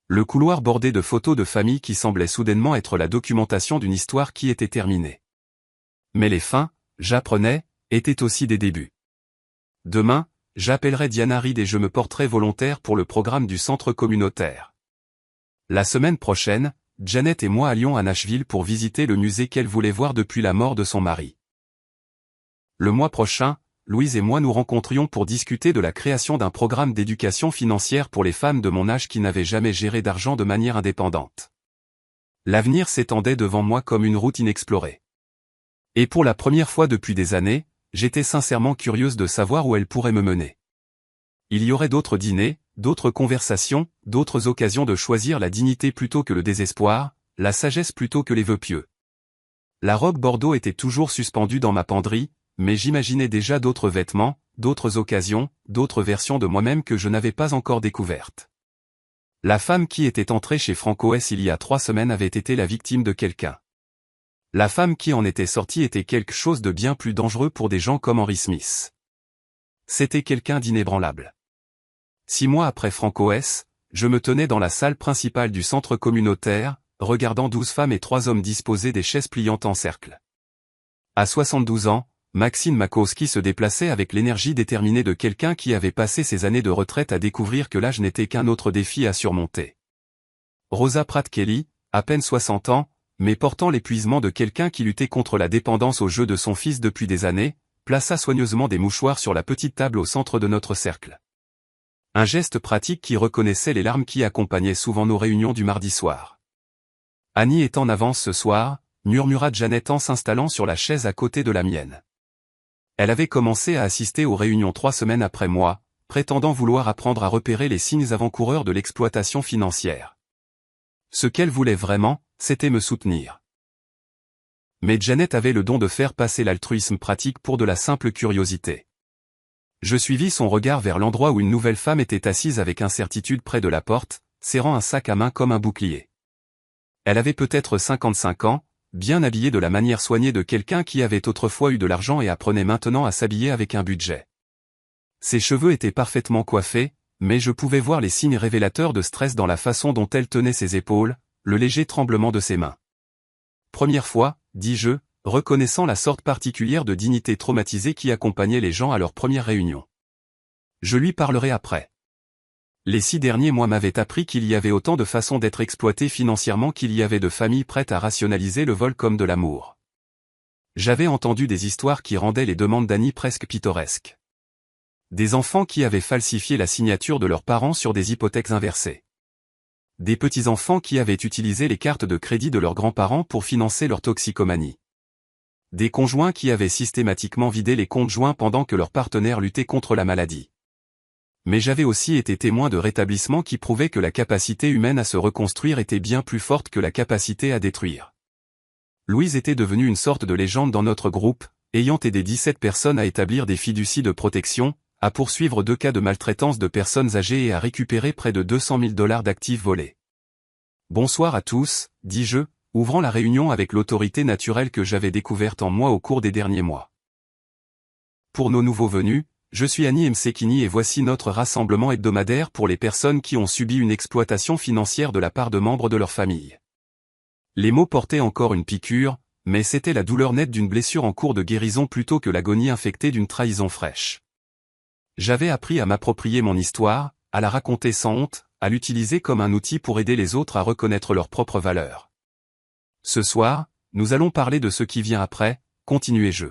[SPEAKER 1] Le couloir bordé de photos de famille qui semblaient soudainement être la documentation d'une histoire qui était terminée. Mais les fins, j'apprenais, étaient aussi des débuts. Demain, j'appellerai Diana Reed et je me porterai volontaire pour le programme du centre communautaire. La semaine prochaine, Janet et moi allions à Nashville pour visiter le musée qu'elle voulait voir depuis la mort de son mari. Le mois prochain, Louise et moi nous rencontrions pour discuter de la création d'un programme d'éducation financière pour les femmes de mon âge qui n'avaient jamais géré d'argent de manière indépendante. L'avenir s'étendait devant moi comme une route inexplorée. Et pour la première fois depuis des années, j'étais sincèrement curieuse de savoir où elle pourrait me mener. Il y aurait d'autres dîners, d'autres conversations, d'autres occasions de choisir la dignité plutôt que le désespoir, la sagesse plutôt que les vœux pieux. La robe bordeaux était toujours suspendue dans ma penderie, mais j'imaginais déjà d'autres vêtements, d'autres occasions, d'autres versions de moi-même que je n'avais pas encore découvertes. La femme qui était entrée chez Franco S il y a 3 semaines avait été la victime de quelqu'un. La femme qui en était sortie était quelque chose de bien plus dangereux pour des gens comme Henry Smith. C'était quelqu'un d'inébranlable. 6 mois après Franco S, je me tenais dans la salle principale du centre communautaire, regardant 12 femmes et 3 hommes disposer des chaises pliantes en cercle. À 72 ans, Maxine Makowski se déplaçait avec l'énergie déterminée de quelqu'un qui avait passé ses années de retraite à découvrir que l'âge n'était qu'un autre défi à surmonter. Rosa Pratt-Kelly, à peine 60 ans, mais portant l'épuisement de quelqu'un qui luttait contre la dépendance au jeu de son fils depuis des années, plaça soigneusement des mouchoirs sur la petite table au centre de notre cercle. Un geste pratique qui reconnaissait les larmes qui accompagnaient souvent nos réunions du mardi soir. Annie est en avance ce soir, murmura Janet en s'installant sur la chaise à côté de la mienne. Elle avait commencé à assister aux réunions 3 semaines après moi, prétendant vouloir apprendre à repérer les signes avant-coureurs de l'exploitation financière. Ce qu'elle voulait vraiment, c'était me soutenir. Mais Janet avait le don de faire passer l'altruisme pratique pour de la simple curiosité. Je suivis son regard vers l'endroit où une nouvelle femme était assise avec incertitude près de la porte, serrant un sac à main comme un bouclier. Elle avait peut-être 55 ans, bien habillée de la manière soignée de quelqu'un qui avait autrefois eu de l'argent et apprenait maintenant à s'habiller avec un budget. Ses cheveux étaient parfaitement coiffés, mais je pouvais voir les signes révélateurs de stress dans la façon dont elle tenait ses épaules, le léger tremblement de ses mains. Première fois, dis-je, reconnaissant la sorte particulière de dignité traumatisée qui accompagnait les gens à leur première réunion. Je lui parlerai après. Les 6 derniers mois m'avaient appris qu'il y avait autant de façons d'être exploité financièrement qu'il y avait de familles prêtes à rationaliser le vol comme de l'amour. J'avais entendu des histoires qui rendaient les demandes d'Annie presque pittoresques. Des enfants qui avaient falsifié la signature de leurs parents sur des hypothèques inversées. Des petits-enfants qui avaient utilisé les cartes de crédit de leurs grands-parents pour financer leur toxicomanie. Des conjoints qui avaient systématiquement vidé les comptes joints pendant que leurs partenaires luttaient contre la maladie. Mais j'avais aussi été témoin de rétablissements qui prouvaient que la capacité humaine à se reconstruire était bien plus forte que la capacité à détruire. Louise était devenue une sorte de légende dans notre groupe, ayant aidé 17 personnes à établir des fiducies de protection, à poursuivre 2 cas de maltraitance de personnes âgées et à récupérer près de 200 000 $ d'actifs volés. Bonsoir à tous, dis-je, ouvrant la réunion avec l'autorité naturelle que j'avais découverte en moi au cours des derniers mois. Pour nos nouveaux venus, je suis Annie Msekini et voici notre rassemblement hebdomadaire pour les personnes qui ont subi une exploitation financière de la part de membres de leur famille. Les mots portaient encore une piqûre, mais c'était la douleur nette d'une blessure en cours de guérison plutôt que l'agonie infectée d'une trahison fraîche. J'avais appris à m'approprier mon histoire, à la raconter sans honte, à l'utiliser comme un outil pour aider les autres à reconnaître leurs propres valeurs. Ce soir, nous allons parler de ce qui vient après, continuai-je.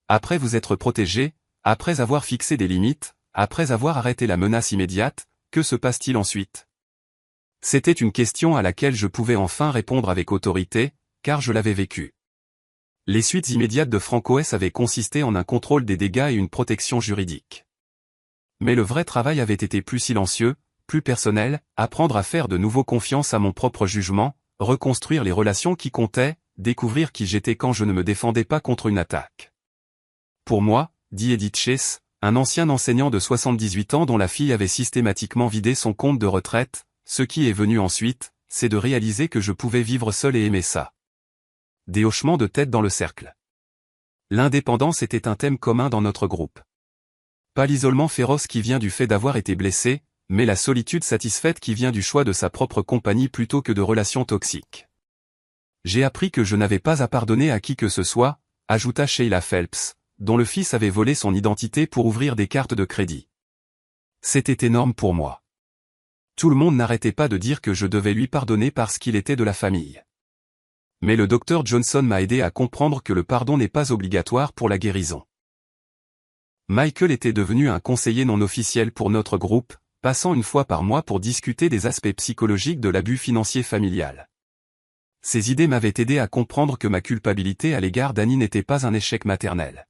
[SPEAKER 1] Après vous être protégé, après avoir fixé des limites, après avoir arrêté la menace immédiate, que se passe-t-il ensuite? C'était une question à laquelle je pouvais enfin répondre avec autorité, car je l'avais vécu. Les suites immédiates de Franco S avaient consisté en un contrôle des dégâts et une protection juridique. Mais le vrai travail avait été plus silencieux, plus personnel, apprendre à faire de nouveau confiance à mon propre jugement, reconstruire les relations qui comptaient, découvrir qui j'étais quand je ne me défendais pas contre une attaque. Pour moi, dit Edith Chase, un ancien enseignant de 78 ans dont la fille avait systématiquement vidé son compte de retraite, ce qui est venu ensuite, c'est de réaliser que je pouvais vivre seul et aimer ça. Des hochements de tête dans le cercle. L'indépendance était un thème commun dans notre groupe. Pas l'isolement féroce qui vient du fait d'avoir été blessé, mais la solitude satisfaite qui vient du choix de sa propre compagnie plutôt que de relations toxiques. J'ai appris que je n'avais pas à pardonner à qui que ce soit, ajouta Sheila Phelps, dont le fils avait volé son identité pour ouvrir des cartes de crédit. C'était énorme pour moi. Tout le monde n'arrêtait pas de dire que je devais lui pardonner parce qu'il était de la famille. Mais le docteur Johnson m'a aidé à comprendre que le pardon n'est pas obligatoire pour la guérison. Michael était devenu un conseiller non officiel pour notre groupe, passant une fois par mois pour discuter des aspects psychologiques de l'abus financier familial. Ces idées m'avaient aidé à comprendre que ma culpabilité à l'égard d'Annie n'était pas un échec maternel.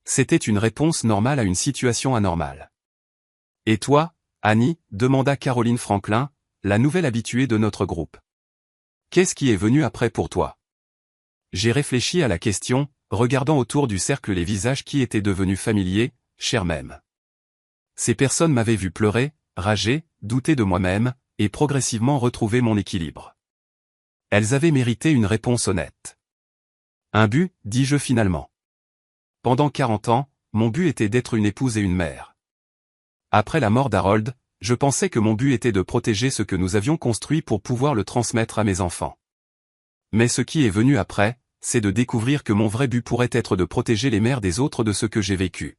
[SPEAKER 1] C'était une réponse normale à une situation anormale. « Et toi, Annie ?» demanda Caroline Franklin, la nouvelle habituée de notre groupe. « Qu'est-ce qui est venu après pour toi ?» J'ai réfléchi à la question, regardant autour du cercle les visages qui étaient devenus familiers, chers même. Ces personnes m'avaient vu pleurer, rager, douter de moi-même, et progressivement retrouver mon équilibre. Elles avaient mérité une réponse honnête. Un but, dis-je finalement. Pendant 40 ans, mon but était d'être une épouse et une mère. Après la mort d'Harold, je pensais que mon but était de protéger ce que nous avions construit pour pouvoir le transmettre à mes enfants. Mais ce qui est venu après, c'est de découvrir que mon vrai but pourrait être de protéger les mères des autres de ce que j'ai vécu.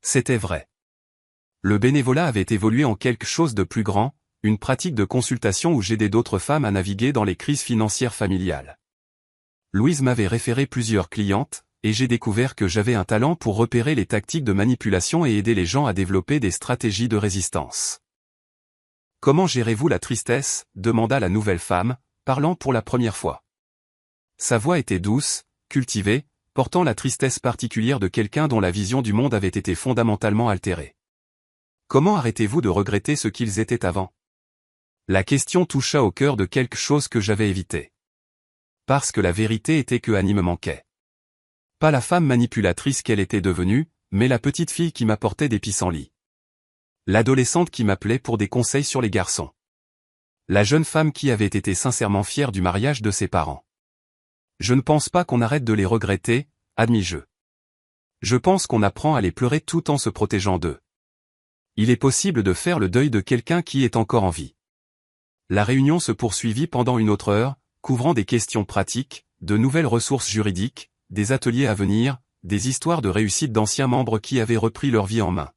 [SPEAKER 1] C'était vrai. Le bénévolat avait évolué en quelque chose de plus grand, une pratique de consultation où j'aidais d'autres femmes à naviguer dans les crises financières familiales. Louise m'avait référé plusieurs clientes, et j'ai découvert que j'avais un talent pour repérer les tactiques de manipulation et aider les gens à développer des stratégies de résistance. « Comment gérez-vous la tristesse ?» demanda la nouvelle femme, parlant pour la première fois. Sa voix était douce, cultivée, portant la tristesse particulière de quelqu'un dont la vision du monde avait été fondamentalement altérée. « Comment arrêtez-vous de regretter ce qu'ils étaient avant ?» La question toucha au cœur de quelque chose que j'avais évité. Parce que la vérité était que Annie me manquait. Pas la femme manipulatrice qu'elle était devenue, mais la petite fille qui m'apportait des pissenlits. L'adolescente qui m'appelait pour des conseils sur les garçons. La jeune femme qui avait été sincèrement fière du mariage de ses parents. Je ne pense pas qu'on arrête de les regretter, admis-je. Je pense qu'on apprend à les pleurer tout en se protégeant d'eux. Il est possible de faire le deuil de quelqu'un qui est encore en vie. La réunion se poursuivit pendant une autre heure, couvrant des questions pratiques, de nouvelles ressources juridiques, des ateliers à venir, des histoires de réussite d'anciens membres qui avaient repris leur vie en main.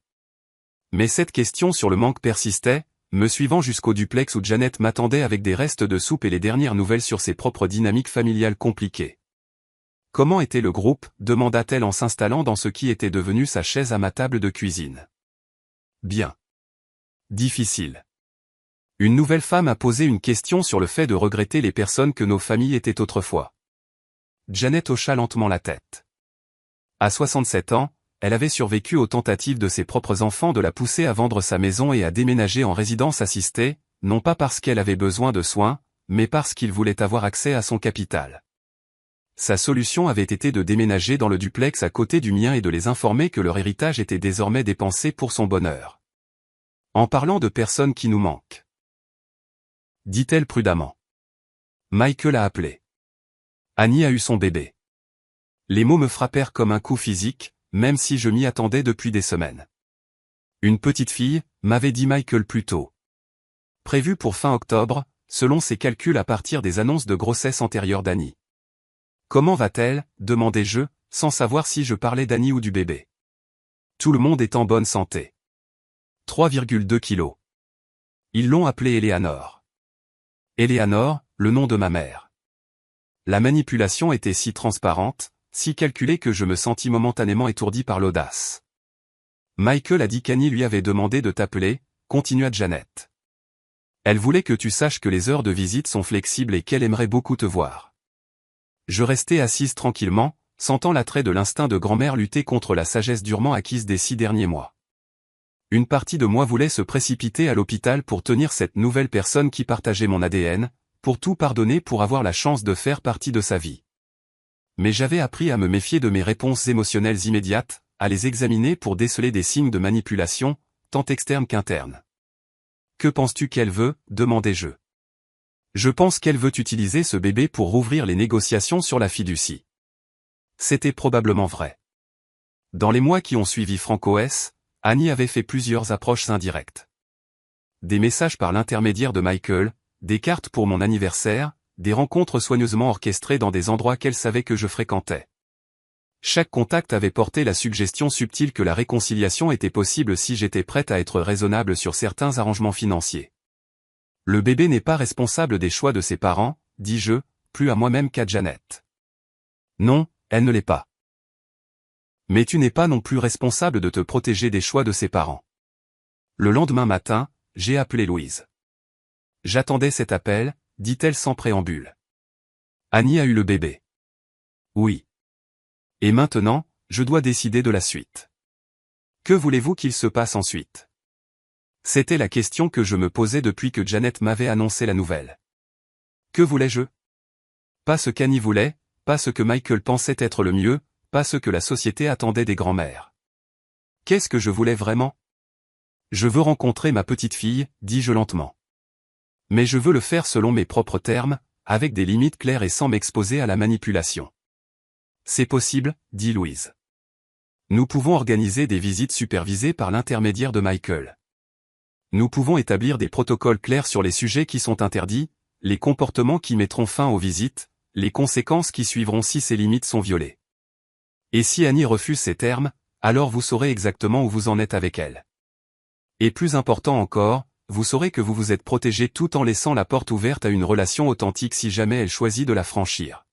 [SPEAKER 1] Mais cette question sur le manque persistait, me suivant jusqu'au duplex où Janet m'attendait avec des restes de soupe et les dernières nouvelles sur ses propres dynamiques familiales compliquées. « Comment était le groupe ?» demanda-t-elle en s'installant dans ce qui était devenu sa chaise à ma table de cuisine. « Bien. Difficile. » Une nouvelle femme a posé une question sur le fait de regretter les personnes que nos familles étaient autrefois. Janet hocha lentement la tête. À 67 ans, elle avait survécu aux tentatives de ses propres enfants de la pousser à vendre sa maison et à déménager en résidence assistée, non pas parce qu'elle avait besoin de soins, mais parce qu'il voulait avoir accès à son capital. Sa solution avait été de déménager dans le duplex à côté du mien et de les informer que leur héritage était désormais dépensé pour son bonheur. En parlant de personnes qui nous manquent, dit-elle prudemment. Michael a appelé. Annie a eu son bébé. Les mots me frappèrent comme un coup physique, même si je m'y attendais depuis des semaines. Une petite fille, m'avait dit Michael plus tôt. Prévue pour fin octobre, selon ses calculs à partir des annonces de grossesse antérieures d'Annie. Comment va-t-elle, demandai-je, sans savoir si je parlais d'Annie ou du bébé. Tout le monde est en bonne santé. 3,2 kilos. Ils l'ont appelée Eleanor. Eleanor, le nom de ma mère. La manipulation était si transparente, si calculée que je me sentis momentanément étourdi par l'audace. Michael a dit qu'Annie lui avait demandé de t'appeler, continua Janet. Elle voulait que tu saches que les heures de visite sont flexibles et qu'elle aimerait beaucoup te voir. Je restais assise tranquillement, sentant l'attrait de l'instinct de grand-mère lutter contre la sagesse durement acquise des 6 derniers mois. Une partie de moi voulait se précipiter à l'hôpital pour tenir cette nouvelle personne qui partageait mon ADN, pour tout pardonner pour avoir la chance de faire partie de sa vie. Mais j'avais appris à me méfier de mes réponses émotionnelles immédiates, à les examiner pour déceler des signes de manipulation, tant externes qu'internes. « Que penses-tu qu'elle veut ?» demandai-je. Je pense qu'elle veut utiliser ce bébé pour rouvrir les négociations sur la fiducie. C'était probablement vrai. Dans les mois qui ont suivi FrancoS, Annie avait fait plusieurs approches indirectes. Des messages par l'intermédiaire de Michael, des cartes pour mon anniversaire, des rencontres soigneusement orchestrées dans des endroits qu'elle savait que je fréquentais. Chaque contact avait porté la suggestion subtile que la réconciliation était possible si j'étais prête à être raisonnable sur certains arrangements financiers. Le bébé n'est pas responsable des choix de ses parents, dis-je, plus à moi-même qu'à Janet. Non, elle ne l'est pas. Mais tu n'es pas non plus responsable de te protéger des choix de ses parents. Le lendemain matin, j'ai appelé Louise. J'attendais cet appel, dit-elle sans préambule. Annie a eu le bébé. Oui. Et maintenant, je dois décider de la suite. Que voulez-vous qu'il se passe ensuite ? C'était la question que je me posais depuis que Janet m'avait annoncé la nouvelle. Que voulais-je ? Pas ce qu'Annie voulait, pas ce que Michael pensait être le mieux, pas ce que la société attendait des grands-mères. Qu'est-ce que je voulais vraiment ? Je veux rencontrer ma petite fille, dis-je lentement. Mais je veux le faire selon mes propres termes, avec des limites claires et sans m'exposer à la manipulation. C'est possible, dit Louise. Nous pouvons organiser des visites supervisées par l'intermédiaire de Michael. Nous pouvons établir des protocoles clairs sur les sujets qui sont interdits, les comportements qui mettront fin aux visites, les conséquences qui suivront si ces limites sont violées. Et si Annie refuse ces termes, alors vous saurez exactement où vous en êtes avec elle. Et plus important encore, vous saurez que vous vous êtes protégé tout en laissant la porte ouverte à une relation authentique si jamais elle choisit de la franchir.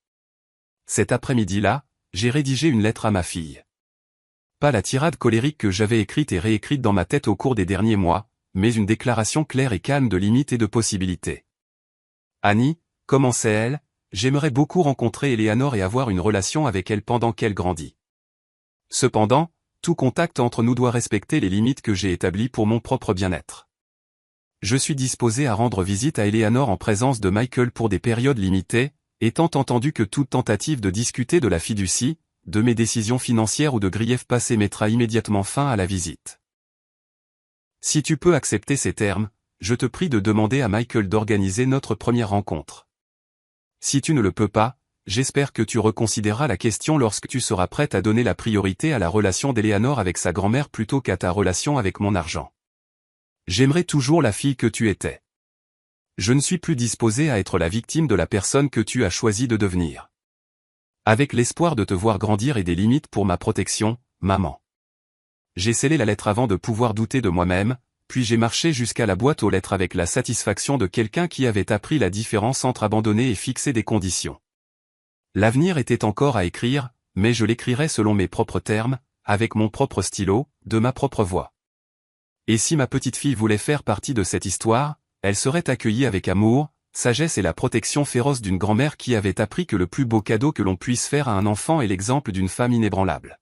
[SPEAKER 1] Cet après-midi-là, j'ai rédigé une lettre à ma fille. Pas la tirade colérique que j'avais écrite et réécrite dans ma tête au cours des derniers mois, mais une déclaration claire et calme de limites et de possibilités. Annie, commençait-elle, j'aimerais beaucoup rencontrer Eleanor et avoir une relation avec elle pendant qu'elle grandit. Cependant, tout contact entre nous doit respecter les limites que j'ai établies pour mon propre bien-être. Je suis disposé à rendre visite à Eleanor en présence de Michael pour des périodes limitées, étant entendu que toute tentative de discuter de la fiducie, de mes décisions financières ou de griefs passés mettra immédiatement fin à la visite. Si tu peux accepter ces termes, je te prie de demander à Michael d'organiser notre première rencontre. Si tu ne le peux pas, j'espère que tu reconsidéreras la question lorsque tu seras prête à donner la priorité à la relation d'Eleanor avec sa grand-mère plutôt qu'à ta relation avec mon argent. J'aimerai toujours la fille que tu étais. Je ne suis plus disposé à être la victime de la personne que tu as choisi de devenir. Avec l'espoir de te voir grandir et des limites pour ma protection, maman. J'ai scellé la lettre avant de pouvoir douter de moi-même, puis j'ai marché jusqu'à la boîte aux lettres avec la satisfaction de quelqu'un qui avait appris la différence entre abandonner et fixer des conditions. L'avenir était encore à écrire, mais je l'écrirais selon mes propres termes, avec mon propre stylo, de ma propre voix. Et si ma petite fille voulait faire partie de cette histoire, elle serait accueillie avec amour, sagesse et la protection féroce d'une grand-mère qui avait appris que le plus beau cadeau que l'on puisse faire à un enfant est l'exemple d'une femme inébranlable.